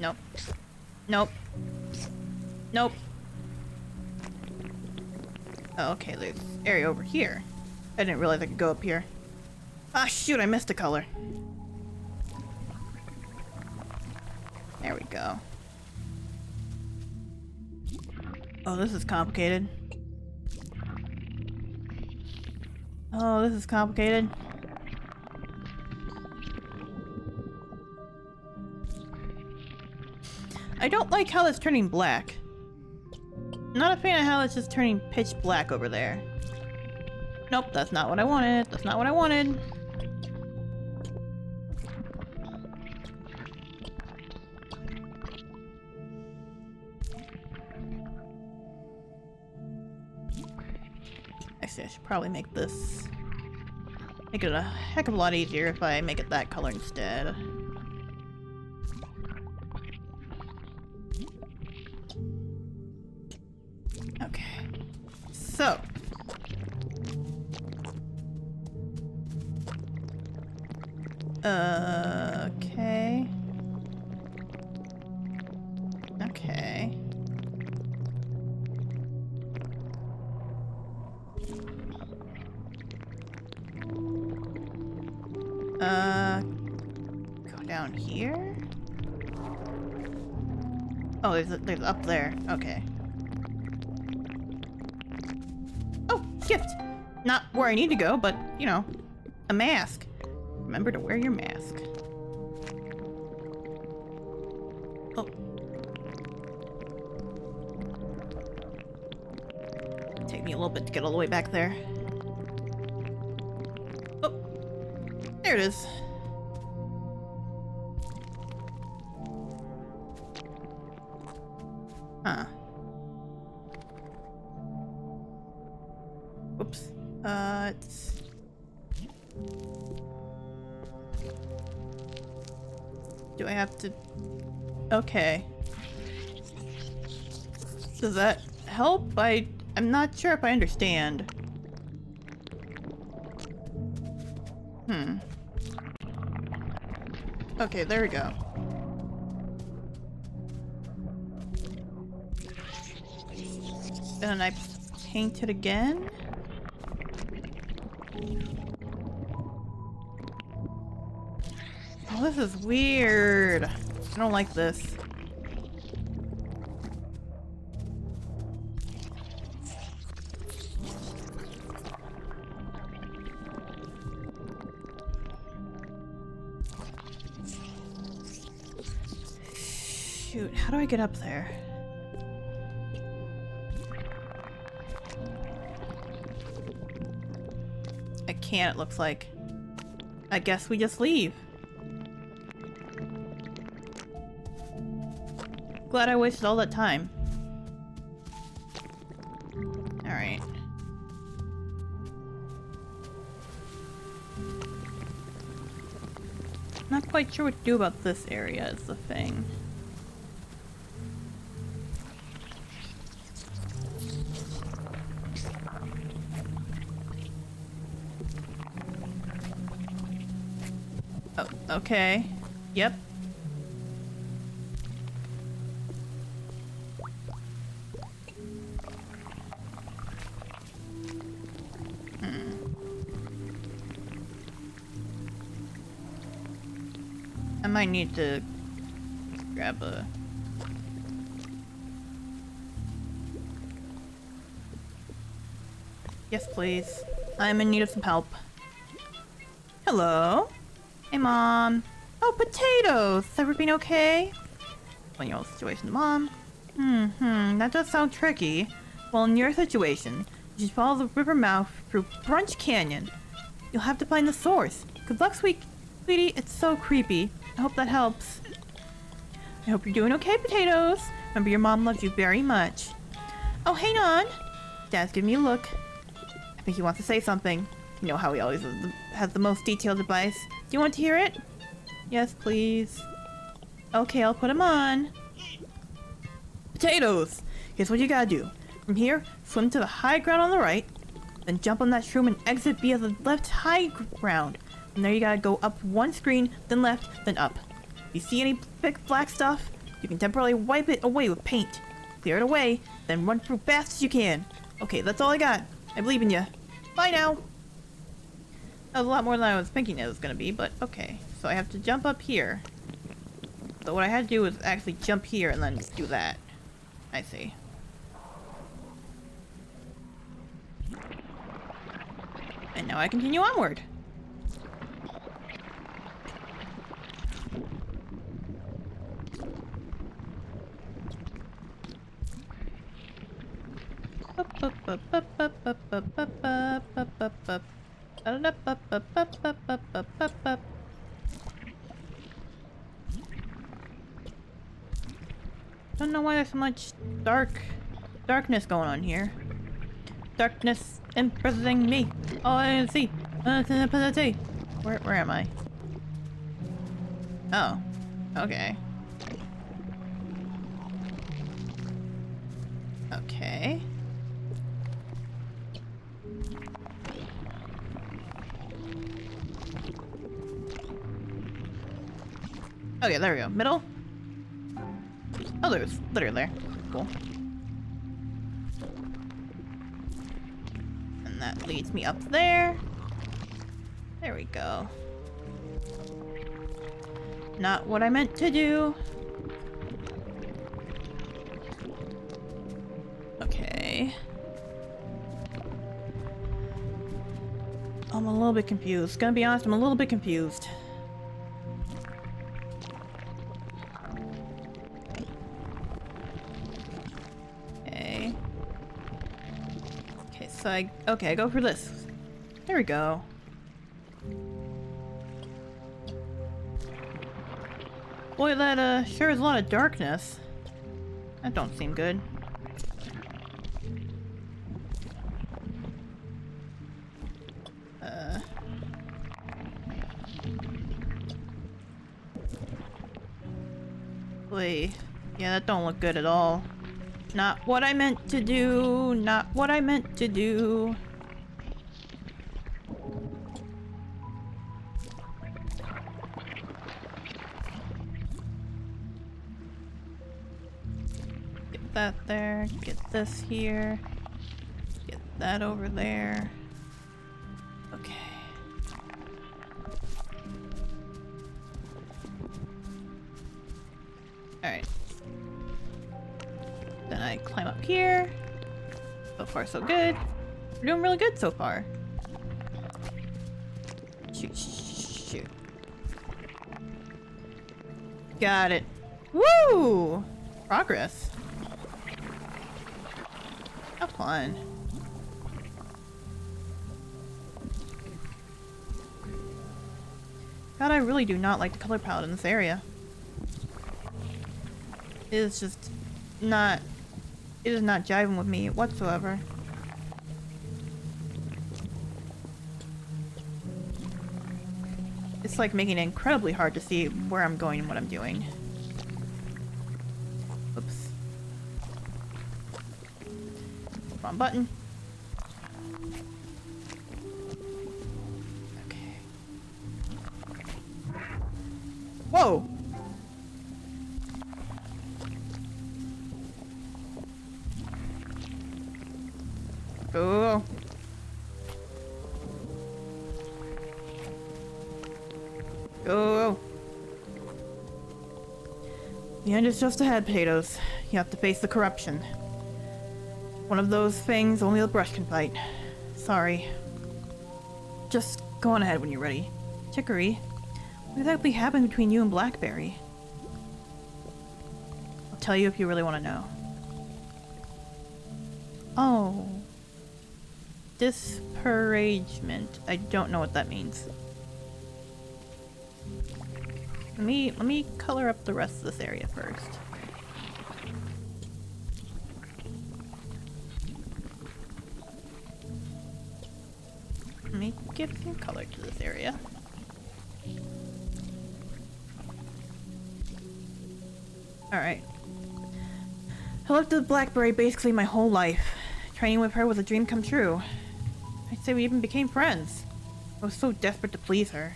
Nope. Nope. Nope. Oh, okay, there's area over here. I didn't realize I could go up here. Ah, shoot, I missed a color. There we go. Oh, this is complicated. Oh, this is complicated. I don't like how it's turning black. Not a fan of how it's just turning pitch black over there. Nope, that's not what I wanted. That's not what I wanted. Actually, I should probably make it a heck of a lot easier if I make it that color instead. Okay. So. Okay. Okay. Go down here? Oh, there's up there. Okay. Oh, gift! Not where I need to go, but, you know, a mask. Remember to wear your mask. Oh. Take me a little bit to get all the way back there. Oh. There it is. Huh. Whoops. It's... Do I have to... Okay. Does that help? I'm not sure if I understand. Okay, there we go. And I paint it again? Oh, this is weird. I don't like this. Shoot, how do I get up there? I can't, it looks like. I guess we just leave. Glad I wasted all that time. Alright. Not quite sure what to do about this area is the thing. Okay. Yep. I might need to grab a... Yes, please. I'm in need of some help. Hello? Hey, Mom. Oh, potatoes! Is everything okay? 1-year-old situation to Mom. That does sound tricky. Well, in your situation, you should follow the river mouth through Brunch Canyon. You'll have to find the source. Good luck, sweetie. It's so creepy. I hope that helps. I hope you're doing okay, potatoes. Remember, your mom loves you very much. Oh, hang on. Dad's giving me a look. I think he wants to say something. You know how he always has the most detailed advice. Do you want to hear it? Yes, please. Okay, I'll put him on. Potatoes! Here's what you gotta do. From here, swim to the high ground on the right, then jump on that shroom and exit via the left high ground. From there you gotta go up one screen, then left, then up. If you see any big black stuff, you can temporarily wipe it away with paint. Clear it away, then run through fast as you can. Okay, that's all I got. I believe in you. Bye now! That was a lot more than I was thinking it was gonna be, but okay. So I have to jump up here. So what I had to do was actually jump here and then do that. I see. And now I continue onward. Don't know why there's so much darkness going on here. Darkness imprisoning me. All I see. Where am I? Oh. Okay. Okay. Okay, there we go. Middle? Oh, there's literally there. Cool. And that leads me up there. There we go. Not what I meant to do. Okay. I'm a little bit confused. Gonna be honest, I'm a little bit confused. So I go for this. There we go. Boy, that sure is a lot of darkness. That don't seem good. Boy, yeah, that don't look good at all. Not what I meant to do. Not what I meant to do. Get that there. Get this here. Get that over there. Okay. Alright. Then I climb up here. So far, so good. We're doing really good so far. Shoot, shoot. Got it. Woo! Progress. How fun. God, I really do not like the color palette in this area. It is just not... It is not jiving with me whatsoever. It's like making it incredibly hard to see where I'm going and what I'm doing. Oops. Wrong button. Okay. Whoa! Go. Go. The end is just ahead, Potatoes. You have to face the corruption. One of those things only the brush can fight. Sorry. Just go on ahead when you're ready. Chicory, what exactly happened between you and Blackberry? I'll tell you if you really want to know. Oh. Disparagement. I don't know what that means. Let me color up the rest of this area first. Let me give some color to this area. Alright. I lived with Blackberry basically my whole life. Training with her was a dream come true. I'd say we even became friends. I was so desperate to please her.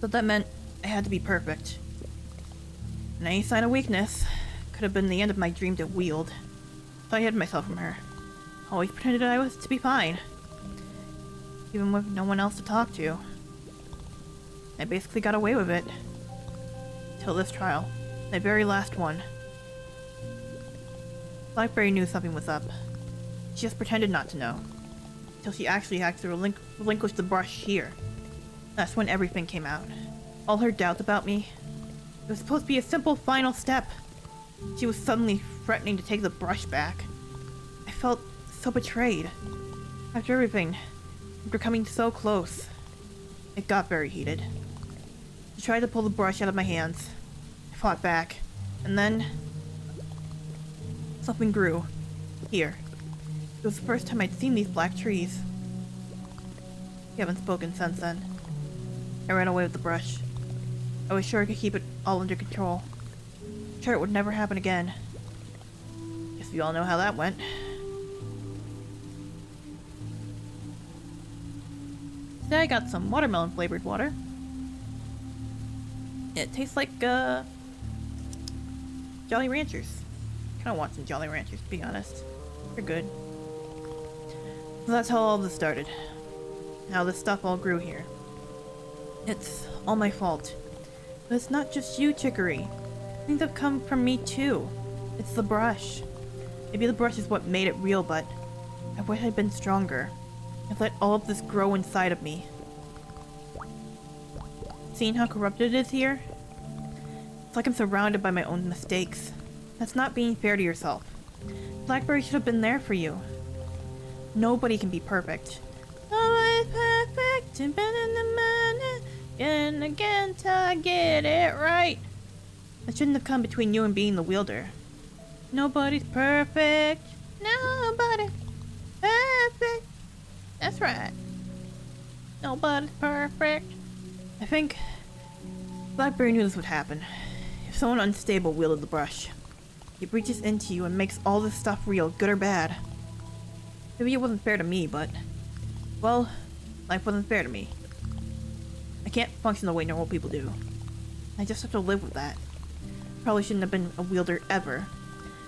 But that meant I had to be perfect. And any sign of weakness could have been the end of my dream to wield. So I hid myself from her. Always pretended I was to be fine. Even with no one else to talk to. I basically got away with it. Till this trial. My very last one. Blackberry knew something was up. She just pretended not to know. Till she actually had to relinquish the brush here. That's when everything came out. All her doubts about me. It was supposed to be a simple final step. She was suddenly threatening to take the brush back. I felt so betrayed. After everything, after coming so close, it got very heated. She tried to pull the brush out of my hands. I fought back, and then something grew. Here. It was the first time I'd seen these black trees. We haven't spoken since then. I ran away with the brush. I was sure I could keep it all under control. Sure it would never happen again. Guess we all know how that went. Today I got some watermelon flavored water. It tastes like Jolly Ranchers. Kinda want some Jolly Ranchers, to be honest. They're good. So that's how all this started. How this stuff all grew here. It's all my fault. But it's not just you, Chicory. Things have come from me too. It's the brush. Maybe the brush is what made it real, but I wish I'd been stronger. I've let all of this grow inside of me. Seeing how corrupted it is here? It's like I'm surrounded by my own mistakes. That's not being fair to yourself. Blackberry should have been there for you. Nobody can be perfect. Nobody's perfect and better than mine. And again till I get it right. That shouldn't have come between you and being the wielder. Nobody's perfect. Nobody's perfect. That's right. Nobody's perfect. I think Blackberry knew this would happen. If someone unstable wielded the brush, it reaches into you and makes all this stuff real, good or bad. Maybe it wasn't fair to me, but... well, life wasn't fair to me. I can't function the way normal people do. I just have to live with that. Probably shouldn't have been a wielder ever.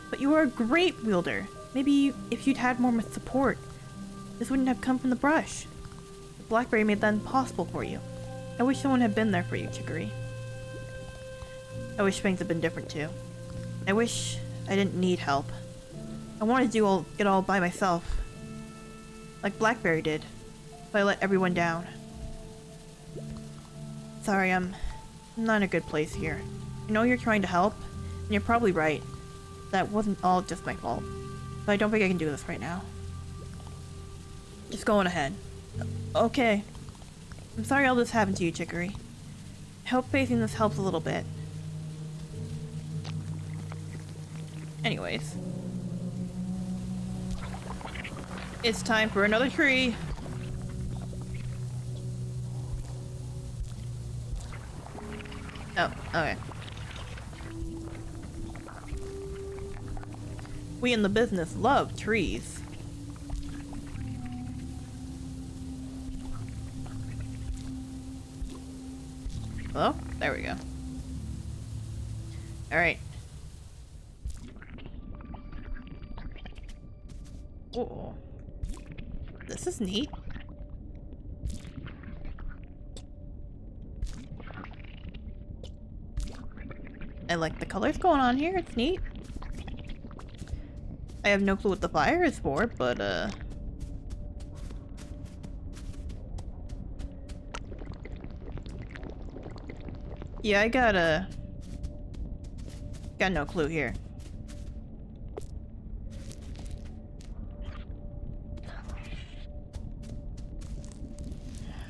But you were a great wielder. Maybe if you'd had more support, this wouldn't have come from the brush. The Blackberry made that impossible for you. I wish someone had been there for you, Chicory. I wish things had been different too. I wish I didn't need help. I wanted to do it all by myself. Like Blackberry did. But I let everyone down. Sorry, I'm not in a good place here. I know you're trying to help, and you're probably right. That wasn't all just my fault. But I don't think I can do this right now. Just go on ahead. Okay. I'm sorry all this happened to you, Chicory. I hope facing this helps a little bit. Anyways. It's time for another tree. Oh, okay. We in the business love trees. Hello? Oh. This is neat. I like the colors going on here. It's neat. I have no clue what the fire is for, but yeah, I got no clue here.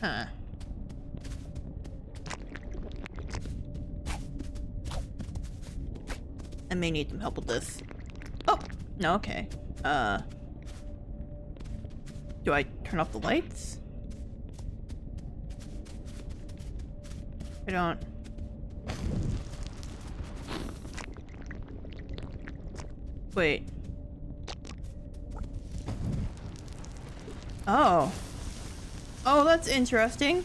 Huh. I may need some help with this. Oh! No, okay. Do I turn off the lights? I don't... Wait. Oh. Oh, that's interesting.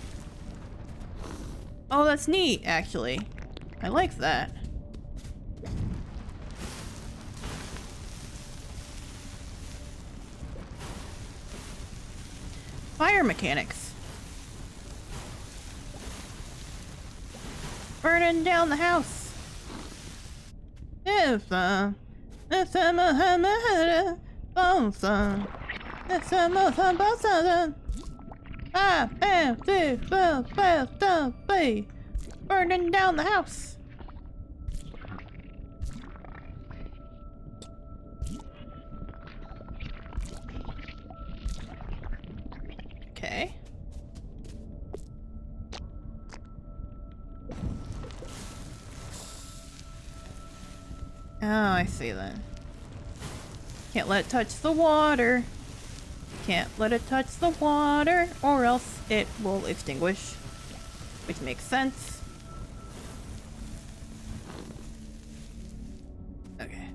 Oh, that's neat, actually. I like that. Fire mechanics. Burning down the house. If burning down the house. Okay. Oh, I see then. Can't let it touch the water. Can't let it touch the water, or else it will extinguish. Which makes sense. Okay.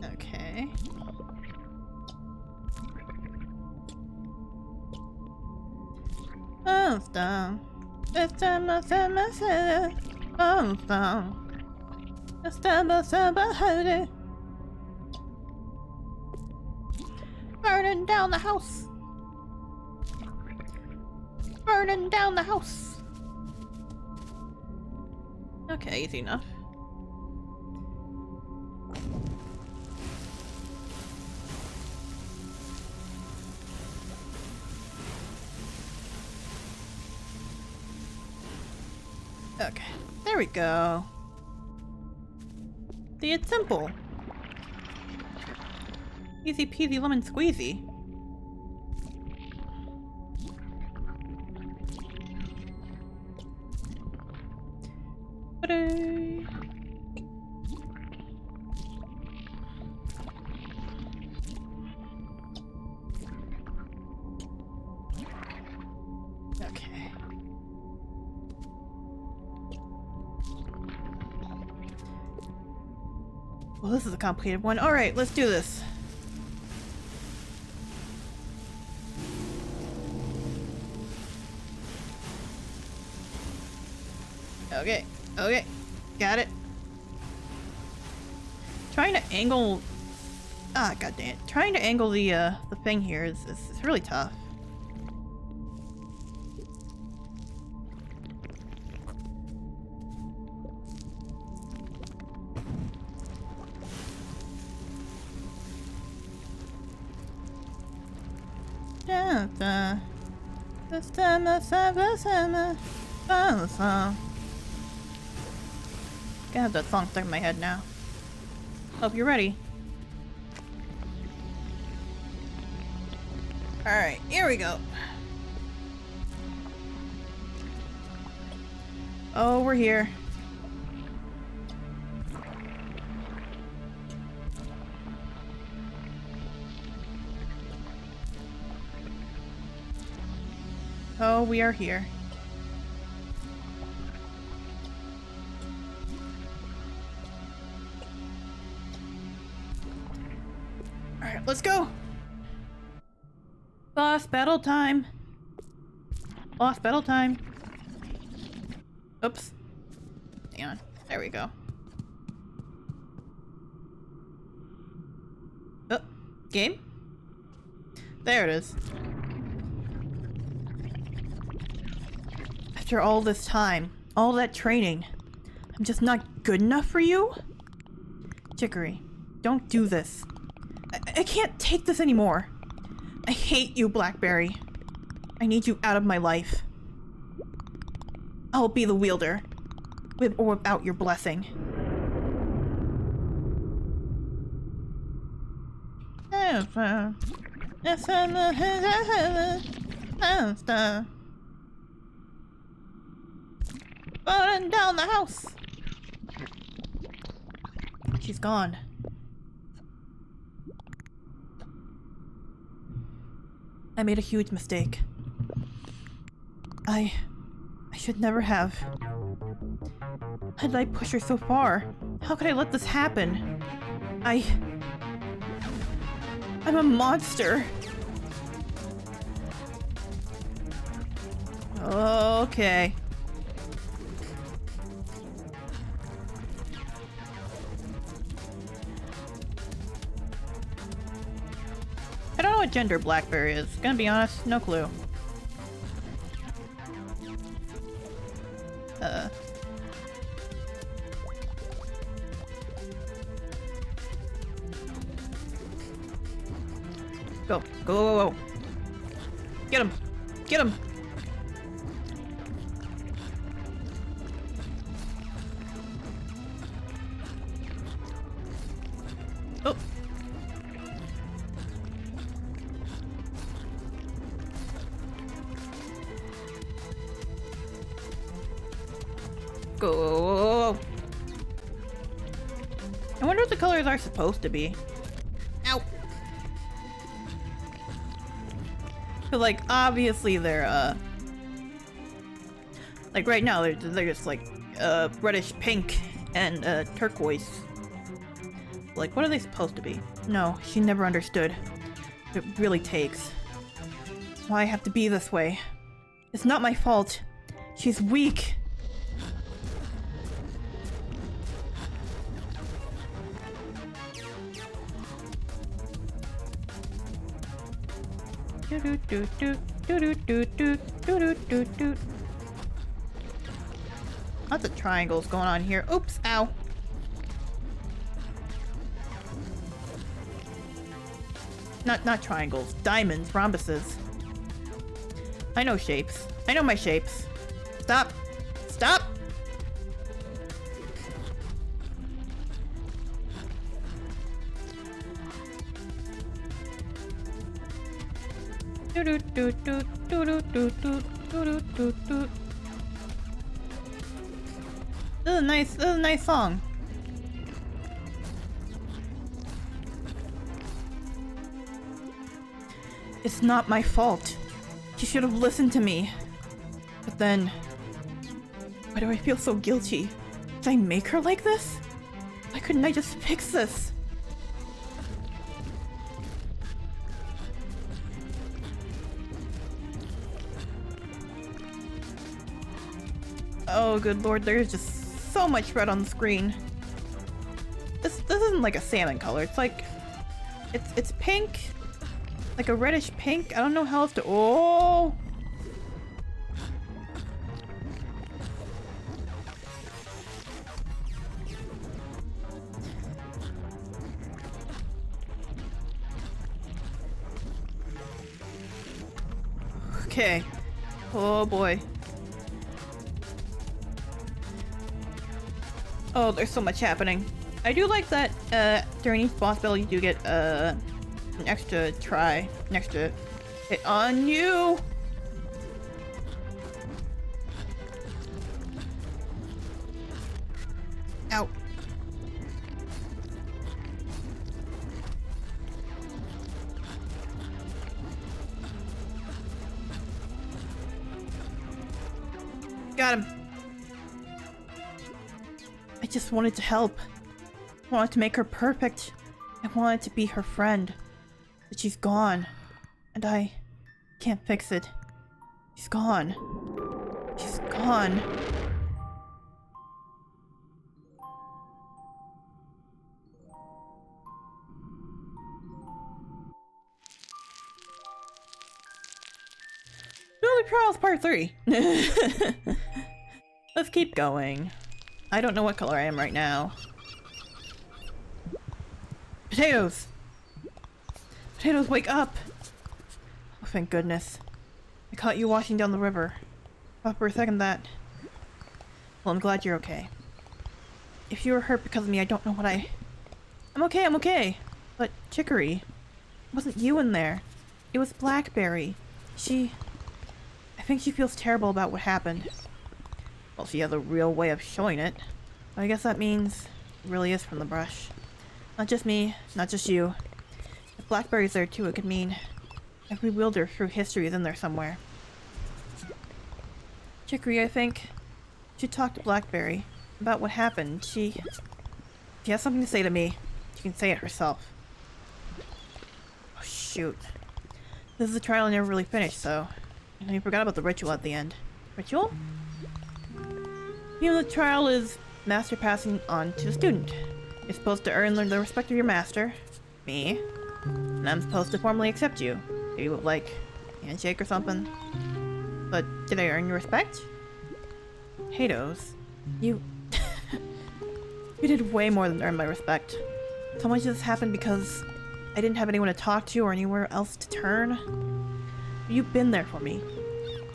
Okay. Oh, stop. This time I said myself. Oh, stop. This time I said myself. Burning down the house. Burning down the house. Okay, easy enough. Okay, there we go. See, it's simple. Easy peasy lemon squeezy. Ta-da! Okay. Well, this is a complicated one. Alright, let's do this. Okay, okay, got it. Trying to angle... Ah, god dang it. Trying to angle the thing here is really tough. This time I I have that song stuck in my head now. Hope you're ready. Alright, here we go. Oh, we're here. Oh, we are here. Alright, let's go! Boss battle time! Boss battle time! Oops. Hang on. There we go. Oh, game? There it is. After all this time, all that training, I'm just not good enough for you? Chicory, don't do this. I can't take this anymore. I hate you, Blackberry. I need you out of my life. I'll be the wielder, with or without your blessing. Burning down the house. She's gone. I made a huge mistake. I should never have. How did I push her so far? How could I let this happen? I'm a monster. Okay. I don't know what gender Blackberry is. Gonna be honest, no clue. Go, go, go, go. Get him! Get him! Oh! Go! I wonder what the colors are supposed to be. Ow! Cause like obviously they're like right now they're just like reddish pink and turquoise. Like what are they supposed to be? No, she never understood. It really takes. Why I have to be this way? It's not my fault. She's weak. Lots of triangles going on here. Oops, ow. Not triangles, diamonds, rhombuses. I know shapes. I know my shapes. Stop. Stop! This is a nice song. It's not my fault. She should have listened to me. But then, why do I feel so guilty? Did I make her like this? Why couldn't I just fix this? Oh, good lord, there's just so much red on the screen. This isn't like a salmon color. It's like it's pink, like a reddish pink. I don't know how else to. Oh. Okay. Oh boy. Oh, there's so much happening. I do like that during each boss battle you do get an extra try, an extra hit on you. Ow. Got him. I just wanted to help. I wanted to make her perfect. I wanted to be her friend. But she's gone. And I can't fix it. She's gone. She's gone. Building Trials Part 3. Let's keep going. I don't know what color I am right now. Potatoes! Potatoes, wake up! Oh, thank goodness. I caught you washing down the river. Thought for a second that... Well, I'm glad you're okay. If you were hurt because of me, I don't know what I'm okay, I'm okay! But, Chicory, it wasn't you in there. It was Blackberry. I think she feels terrible about what happened. Well, she has a real way of showing it. I guess that means it really is from the brush. Not just me, not just you. If Blackberry's there too, it could mean every wielder through history is in there somewhere. Chicory, I think, should talk to Blackberry about what happened. She has something to say to me. She can say it herself. Oh shoot. This is a trial I never really finished, so... And I forgot about the ritual at the end. Ritual? You know, the trial is master passing on to the student. You're supposed to earn the respect of your master, me, and I'm supposed to formally accept you. Maybe with, like, a handshake or something. But did I earn your respect? Potatoes, you... you did way more than earn my respect. So much of this happened because I didn't have anyone to talk to or anywhere else to turn. You've been there for me.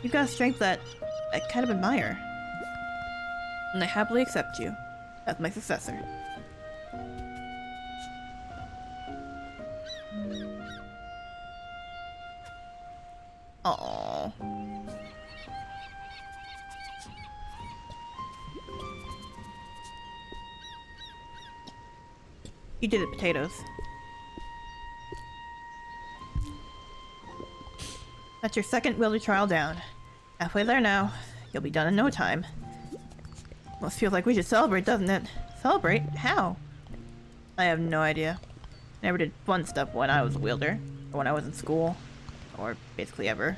You've got a strength that I kind of admire. And I happily accept you as my successor. Aww. You did it, Potatoes. That's your second wielder trial down. Halfway there now. You'll be done in no time. Almost feels like we should celebrate, doesn't it? Celebrate? How? I have no idea. I never did fun stuff when I was a wielder, or when I was in school, or basically ever.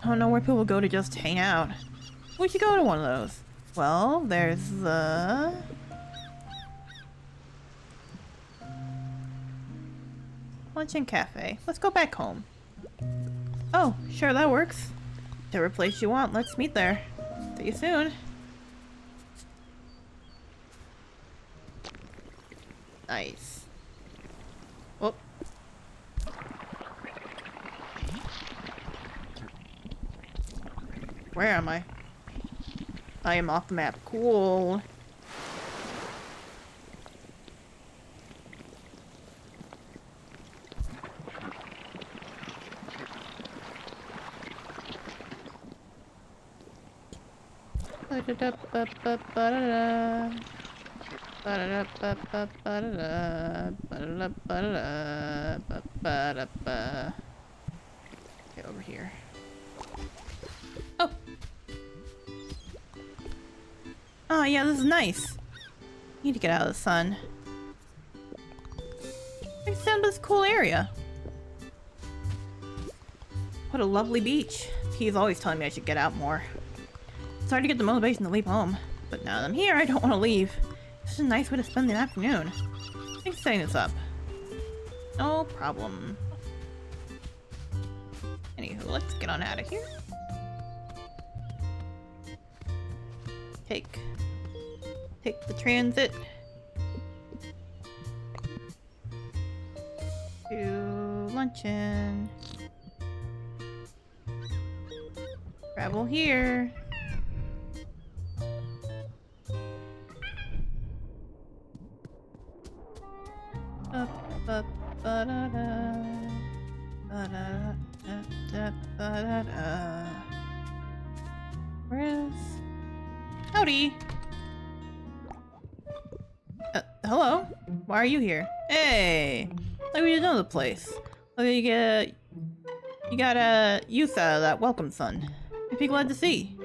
I don't know where people go to just hang out. We should go to one of those. Well, there's the... Lunch and cafe. Let's go back home. Oh, sure, that works. Whichever place you want, let's meet there. See you soon. Nice. Oh. Where am I? I am off the map. Cool. Okay, over here. Oh! Oh yeah, this is nice. Need to get out of the sun. Let's down to this cool area. What a lovely beach. He's always telling me I should get out more. It's hard to get the motivation to leave home, but now that I'm here, I don't want to leave. It's just a nice way to spend the afternoon. Thanks for setting this up. No problem. Anywho, let's get on out of here. Take the transit to luncheon. Travel here. Where's... Howdy! Hello? Why are you here? Hey! Like we didn't know the place. Look, you got a youth out of that welcome sun. I'd be glad to see.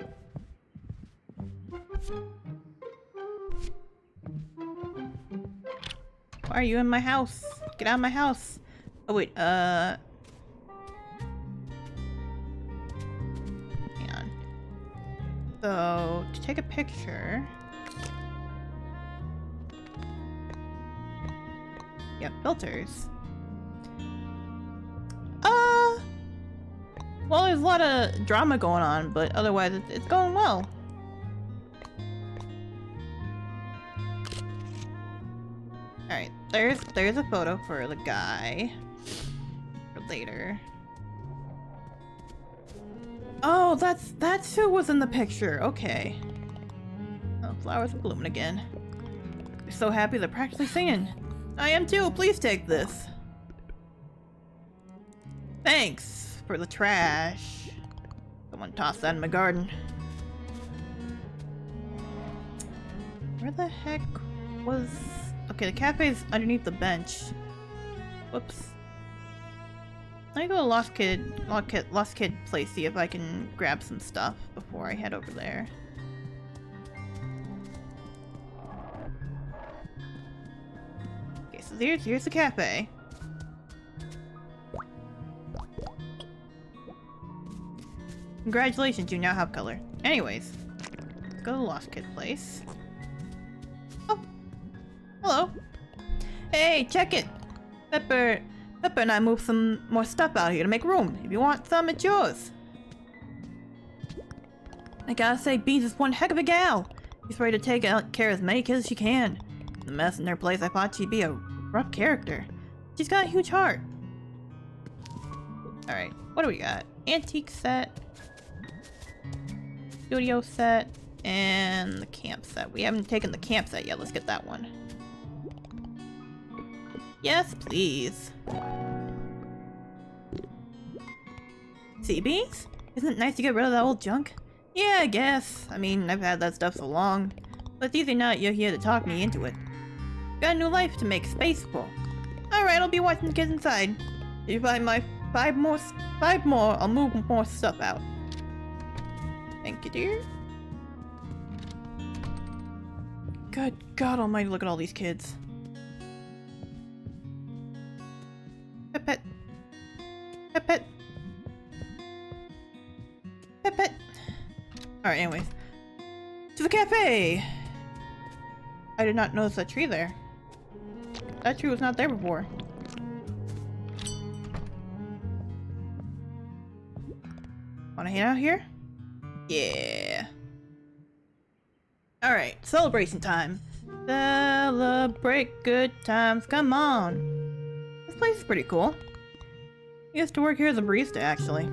Why are you in my house? Get out of my house. Oh wait, hang on. So, to take a picture... Yep, filters. Well, there's a lot of drama going on, but otherwise it's going well. Alright, there's a photo for the guy. For later. Oh, that's who was in the picture. Okay. Oh, flowers are blooming again. They're so happy they're practically singing. I am too. Please take this. Thanks for the trash. Someone tossed that in my garden. Where the heck was... Okay, the cafe's underneath the bench. Whoops. Let me go to Lost Kid place, see if I can grab some stuff before I head over there. Okay, so here's the cafe. Congratulations, you now have color. Anyways, let's go to the Lost Kid place. Oh, hello. Hey, check it. Pepper and I moved some more stuff out here to make room. If you want some, it's yours. I gotta say, Beans is one heck of a gal. She's ready to take care of as many kids as she can. The mess in her place, I thought she'd be a rough character. She's got a huge heart. Alright, what do we got? Antique set. Studio set. And the camp set. We haven't taken the camp set yet. Let's get that one. Yes, please. See, Beans? Isn't it nice to get rid of that old junk? Yeah, I guess. I mean, I've had that stuff so long. But it's easy now that you're here to talk me into it. Got a new life to make space for. Alright, I'll be watching the kids inside. If you find my five more, I'll move more stuff out. Thank you, dear. Good God almighty, look at all these kids. Pet. Pet. Alright, anyways. To the cafe! I did not notice that tree there. That tree was not there before. Wanna hang out here? Yeah. Alright, celebration time. Celebrate good times, come on. This place is pretty cool. I used to work here as a barista, actually.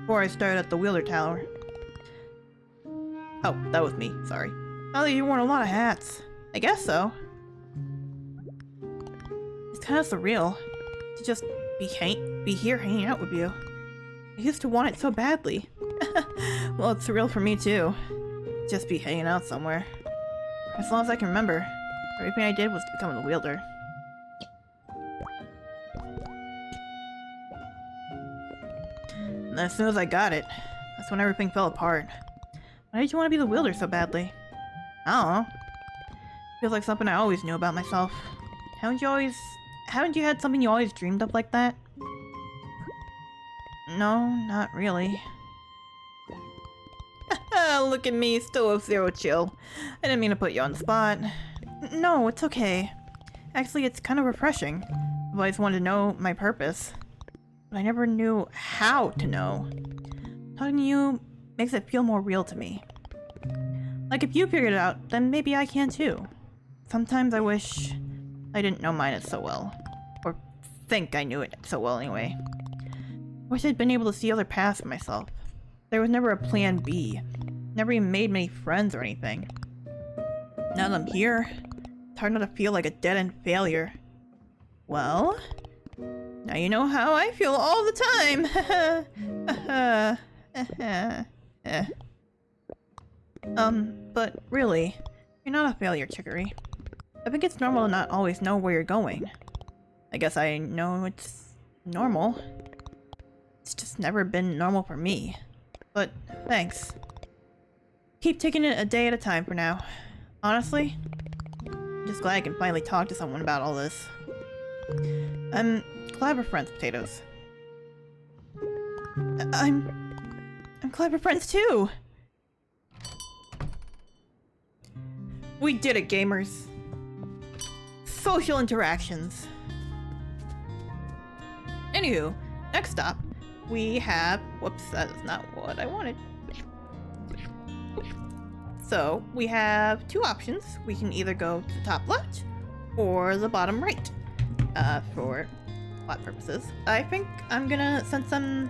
Before I started at the Wheeler Tower. Oh, that was me, sorry. I thought you wore a lot of hats. I guess so. It's kind of surreal to just be here hanging out with you. I used to want it so badly. Well, it's surreal for me too. Just be hanging out somewhere. As long as I can remember, everything I did was to become a wielder. And as soon as I got it, that's when everything fell apart. Why did you want to be the wielder so badly? I don't know. Feels like something I always knew about myself. Haven't you had something you always dreamed of like that? No, not really. Look at me, still with zero chill. I didn't mean to put you on the spot. No, it's okay. Actually, it's kind of refreshing. I've always wanted to know my purpose. But I never knew how to know. Talking to you makes it feel more real to me. Like if you figured it out, then maybe I can too. Sometimes I wish I didn't know mine so well. Or think I knew it so well anyway. Wish I'd been able to see other paths for myself. There was never a plan B. Never even made many friends or anything. Now that I'm here, it's hard not to feel like a dead-end failure. Well, now you know how I feel all the time. But really, you're not a failure, Chicory. I think it's normal to not always know where you're going. I guess I know it's normal. It's just never been normal for me. But thanks. Keep taking it a day at a time for now. Honestly, Just glad I can finally talk to someone about all this. I'm glad we're friends, Potatoes. I'm glad we're friends too! We did it, gamers. Social interactions. Anywho, next stop, we have... Whoops, that is not what I wanted. So, we have two options. We can either go to the top left or the bottom right. For plot purposes. I think I'm gonna send some...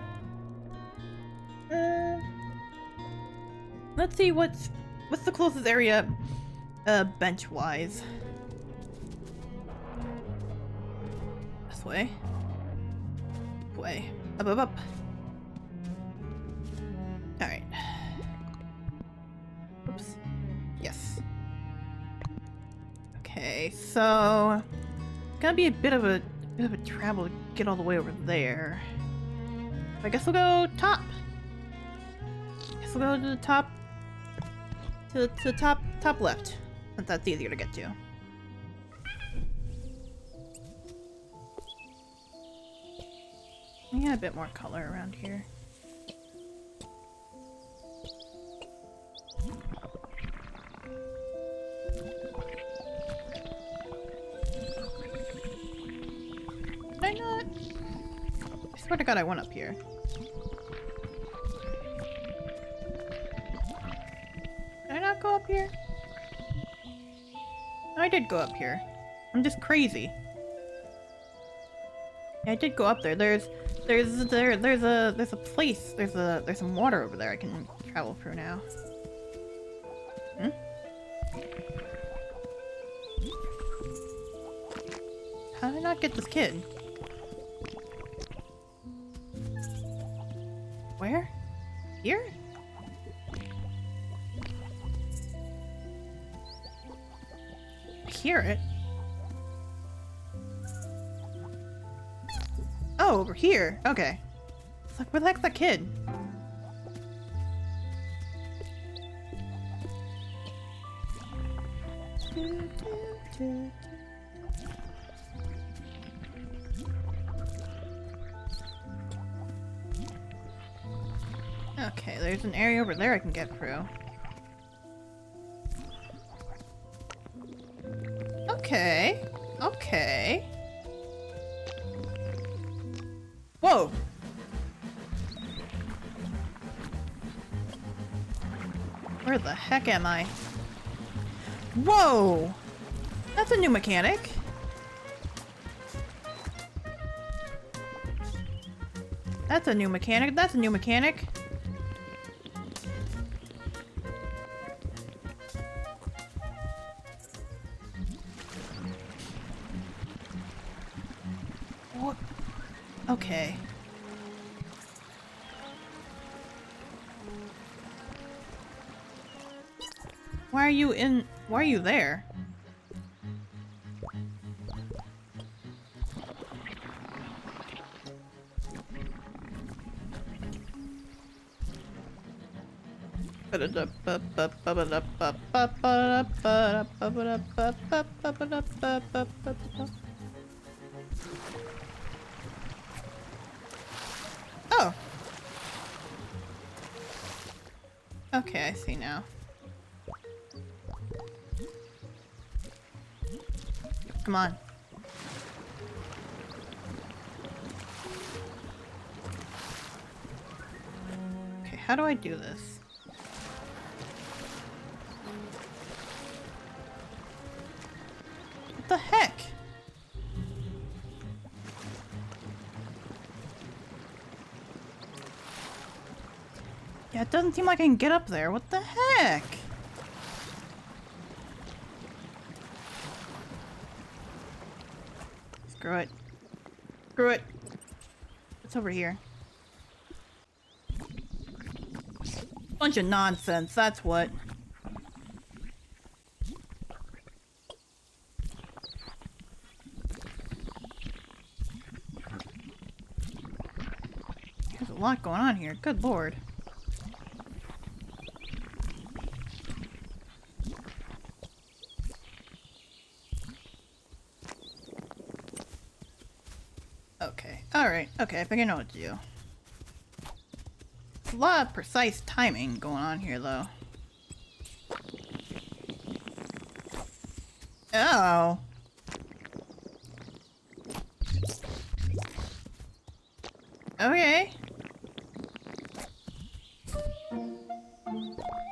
let's see what's the closest area, bench-wise. This way. Way. Up, up, up. Alright. Oops. Yes. Okay, so... It's gonna be a bit of a travel to get all the way over there. I guess we'll go top. Guess we'll go to the top... To the top left. Since that's easier to get to. We got a bit more color around here. Did I not? I swear to God I went up here. Did I not go up here? No, I did go up here. I'm just crazy. Yeah, I did go up there. There's a place. There's some water over there I can travel through now. Hmm? How did I not get this kid? Where? Here? I hear it. Oh, over here. Okay. It's like, where the heck's that kid? Okay, there's an area over there I can get through. Okay. Okay. Whoa! Where the heck am I? Whoa! That's a new mechanic. That's a new mechanic. That's a new mechanic. What? Okay. Why are you there? Oh. Okay, I see now. Come on. Okay, how do I do this? What the heck? Yeah, it doesn't seem like I can get up there. What the heck? Screw it. Screw it. It's over here. Bunch of nonsense, that's what. There's a lot going on here. Good lord. Alright, okay, I think I know what to do. A lot of precise timing going on here, though. Oh. Okay.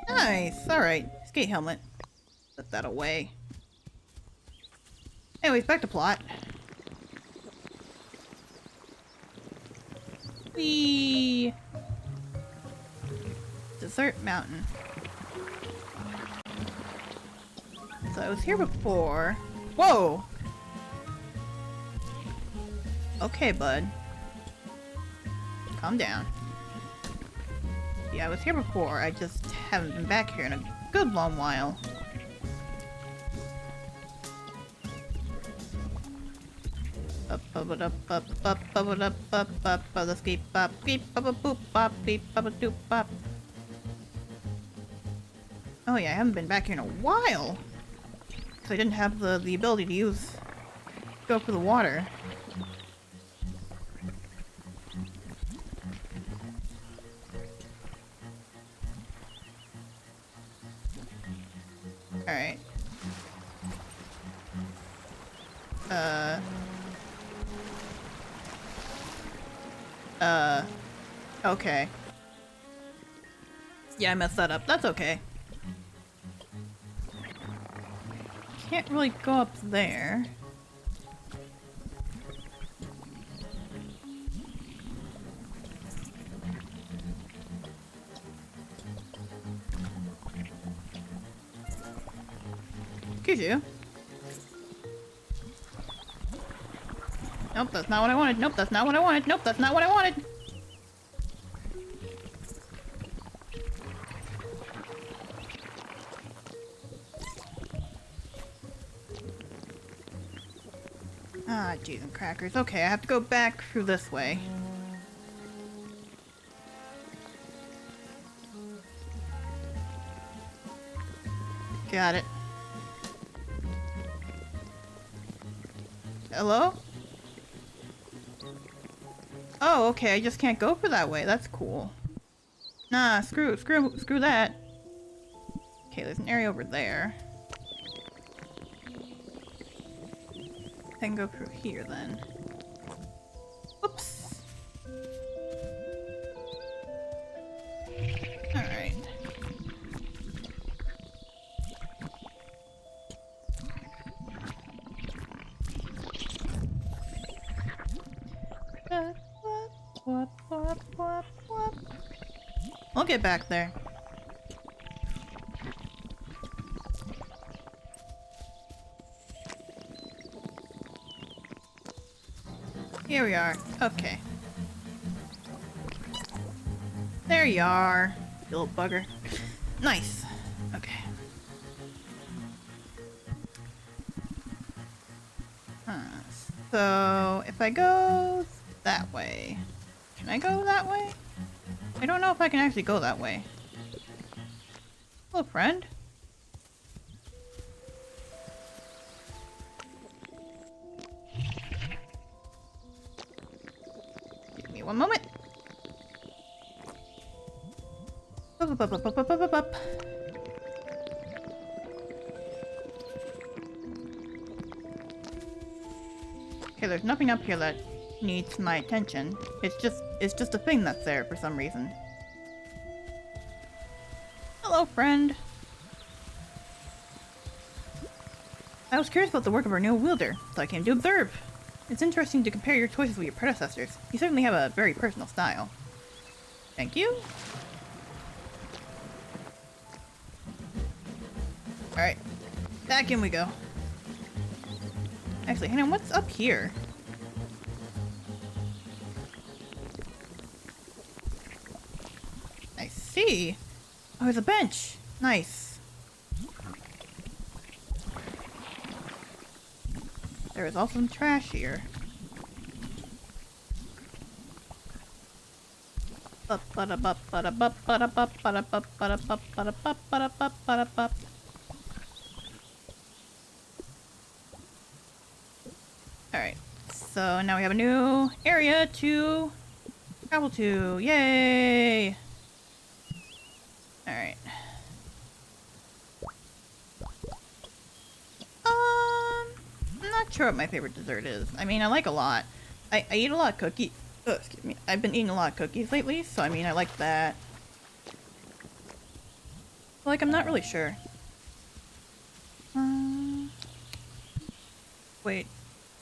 Nice, alright. Skate helmet. Put that away. Anyways, back to plot. Whee! Desert Mountain. So I was here before. Whoa! Okay, bud. Calm down. Yeah, I was here before. I just haven't been back here in a good long while. Let's keep bop, beep, bop, boop, bop, beep, bop, doop, bop. Oh yeah, I haven't been back here in a while. Because I didn't have the ability to go for the water. Alright. Okay. Yeah, I messed that up. That's okay. Can't really go up there. Excuse you. Nope, that's not what I wanted. Nope, that's not what I wanted. Nope, that's not what I wanted. Ah, jeez and crackers. Okay, I have to go back through this way. Got it. Hello? Oh, okay, I just can't go for that way. That's cool. Nah, screw that. Okay, there's an area over there. I can go through here then. Oops. Alright. We'll get back there. Here we are. Okay. There you are, you little bugger. Nice. Okay. So, if I go that way... Can I go that way? I don't know if I can actually go that way. Hello, friend. Give me one moment. Up, up, up, up, up, up, up, up. Okay, there's nothing up here that needs my attention. It's just a thing that's there for some reason. Hello, friend. I was curious about the work of our new wielder, so I came to observe. It's interesting to compare your choices with your predecessors. You certainly have a very personal style. Thank you. Alright. Back in we go. Actually, hang on, what's up here? I see. Oh, there's a bench. Nice. There is also some trash here. Alright, so now we have a new area to travel to. Yay! Alright. I'm not sure what my favorite dessert is. I mean, I like a lot. I eat a lot of cookies. Oh, excuse me. I've been eating a lot of cookies lately, so I mean, I like that. Like, I'm not really sure. Wait.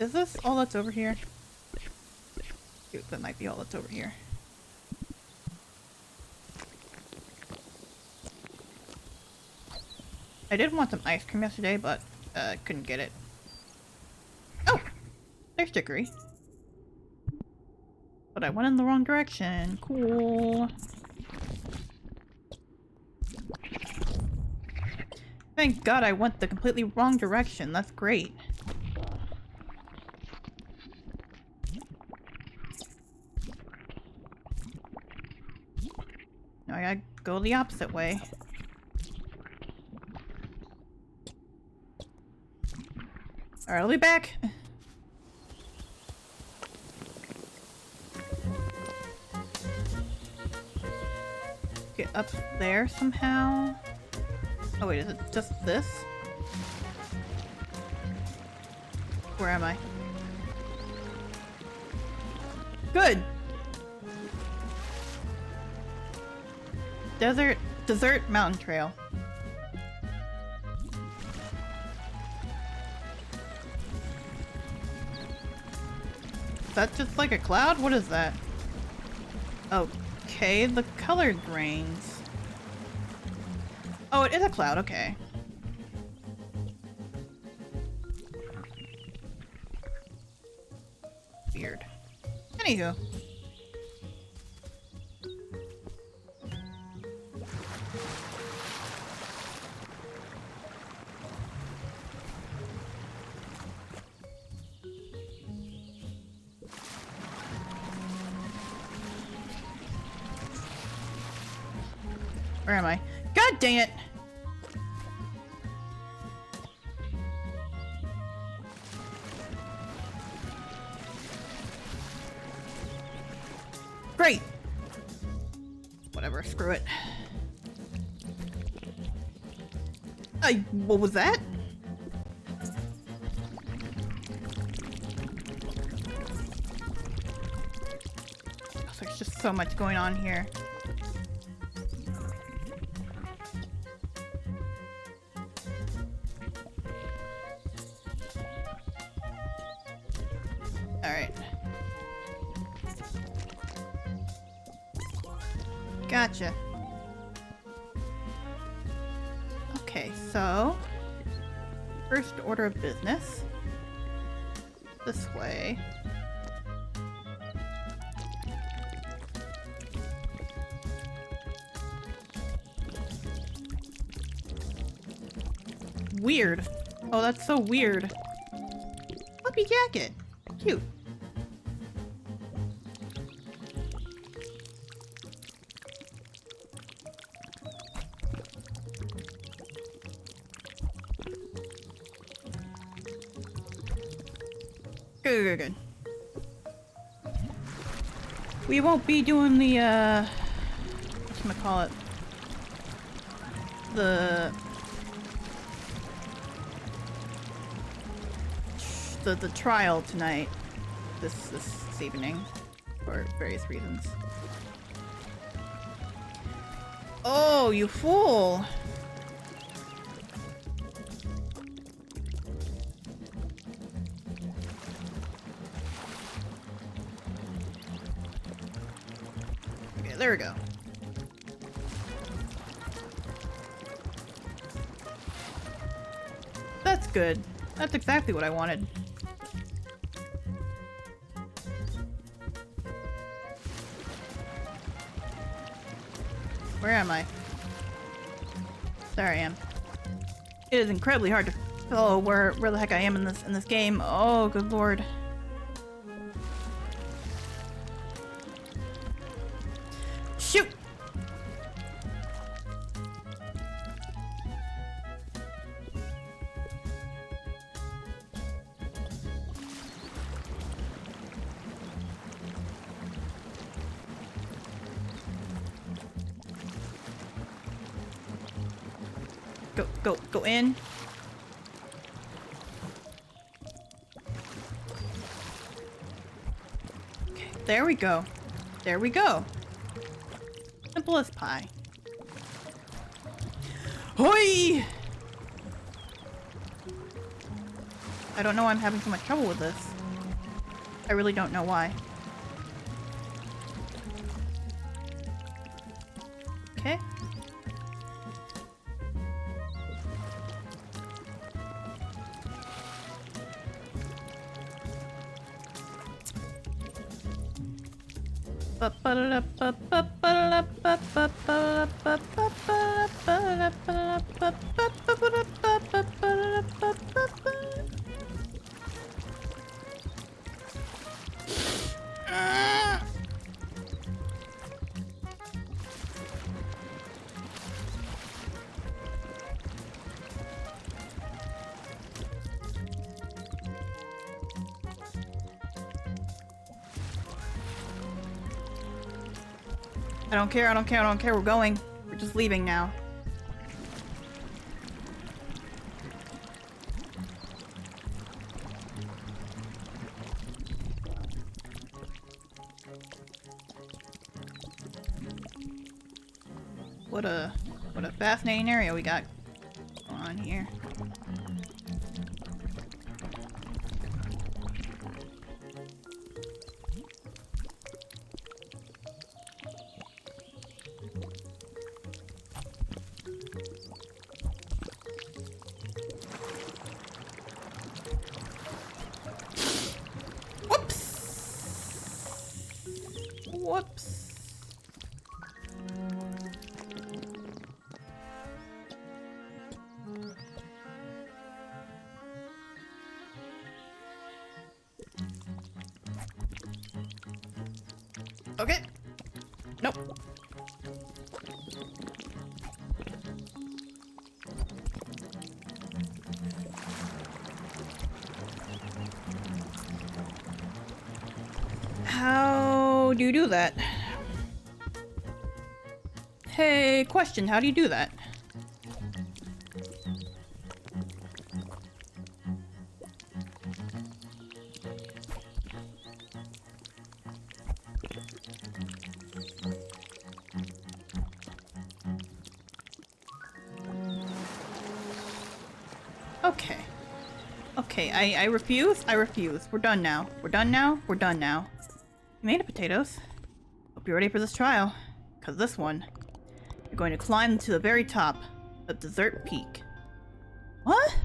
Is this all that's over here? Dude, that might be all that's over here. I did want some ice cream yesterday, but couldn't get it. Oh! There's Chicory. But I went in the wrong direction. Cool. Thank God I went the completely wrong direction. That's great. Now I gotta go the opposite way. Alright, I'll be back. Get up there somehow. Oh wait, is it just this? Where am I? Good! Desert mountain trail. Is that just like a cloud? What is that? Okay, the color drains. Oh, it is a cloud, okay. Weird. Anywho. Where am I? God dang it! Great! Whatever, screw it. What was that? Oh, there's just so much going on here. Alright. Gotcha. Okay, so first order of business. This way. Weird. Oh, that's so weird. Puppy jacket. Cute. Good. We won't be doing the, whatchamacallit? The trial tonight. This evening. For various reasons. Oh, you fool! Okay, there we go. That's good. That's exactly what I wanted. Where am I? There I am. It is incredibly hard to tell where the heck I am in this game. Oh, good lord. Shoot! Go in. Okay, there we go. There we go. Simple as pie. Hoi! I don't know why I'm having so much trouble with this. I really don't know why. Okay. I don't care, I don't care, I don't care. We're going. We're just leaving now. What a fascinating area we got going on here. Whoops. Okay. Nope. How do you do that? Hey, question, how do you do that? Okay. Okay, I refuse. I refuse. We're done now. We're done now. We're done now. You made it, potatoes. Hope you're ready for this trial. Cause this one, you're going to climb to the very top of Desert Peak. What?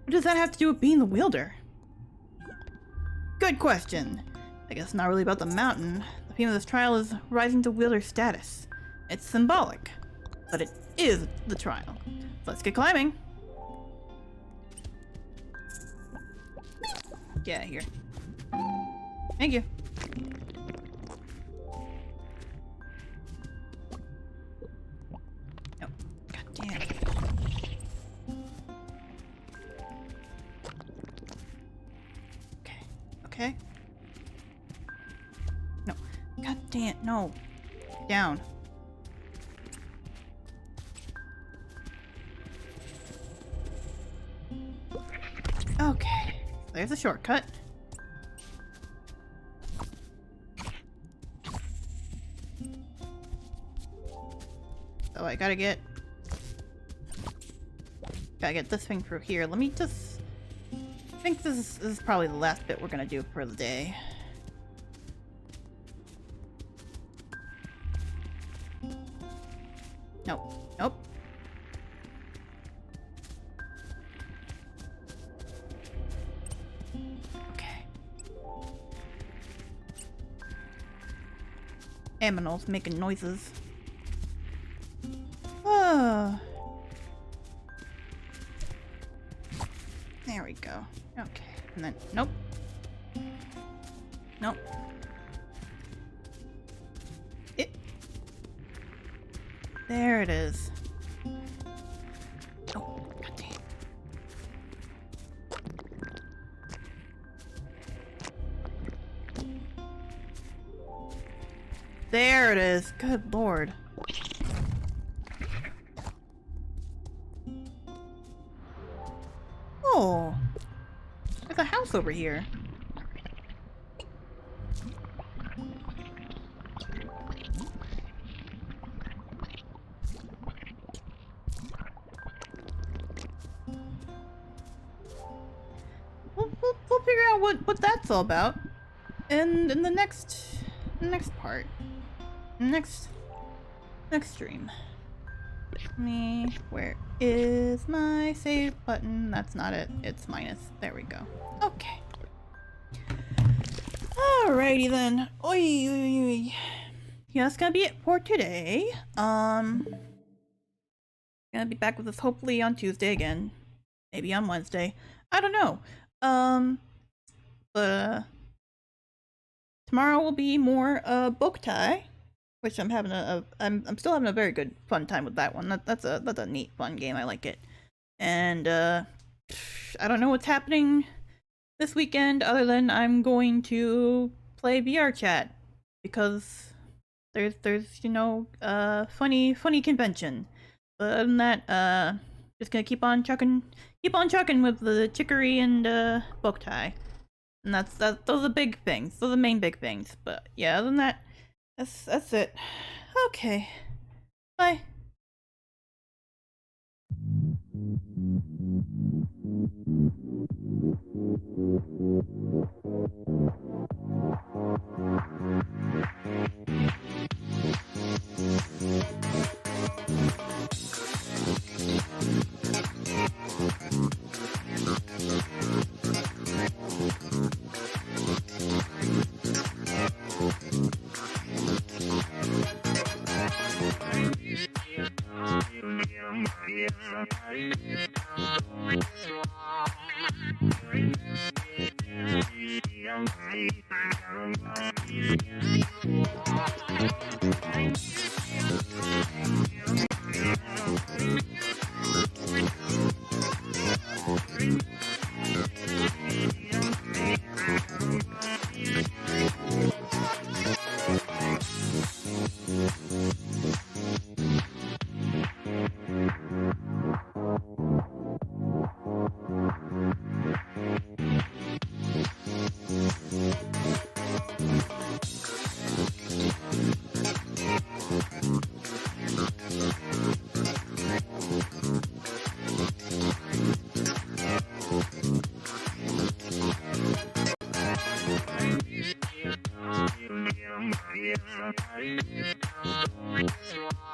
What does that have to do with being the wielder? Good question. I guess not really about the mountain. The theme of this trial is rising to wielder status. It's symbolic, but it is the trial. So let's get climbing. Get out of here. Thank you. No. God damn. Okay. Okay. No. God damn. No. Down. Okay. There's a shortcut. So I gotta get this thing through here. Let me just... I think this is probably the last bit we're gonna do for the day. Nope. Nope. Aminals making noises. Oh. There we go. Okay. And then, nope. Nope. There it is. Oh, goddamn. There it is. Good lord. box over here. We'll figure out what that's all about. And in the next part. Next stream. Where is my save button? That's not it. It's minus. There we go. Okay. Alrighty then. Oy, oy, oy. Yeah, that's gonna be it for today. Gonna be back with us hopefully on Tuesday again. Maybe on Wednesday. I don't know. Tomorrow will be more botw, which I'm having I'm still having a very good fun time with that one. That's a neat fun game. I like it. And I don't know what's happening this weekend other than I'm going to play VR chat because there's you know funny convention. But other than that, just gonna keep on chucking with the Chicory and botw. And those are big things. Those are the main big things. But yeah, other than that, that's it. Okay. Bye. Yeah.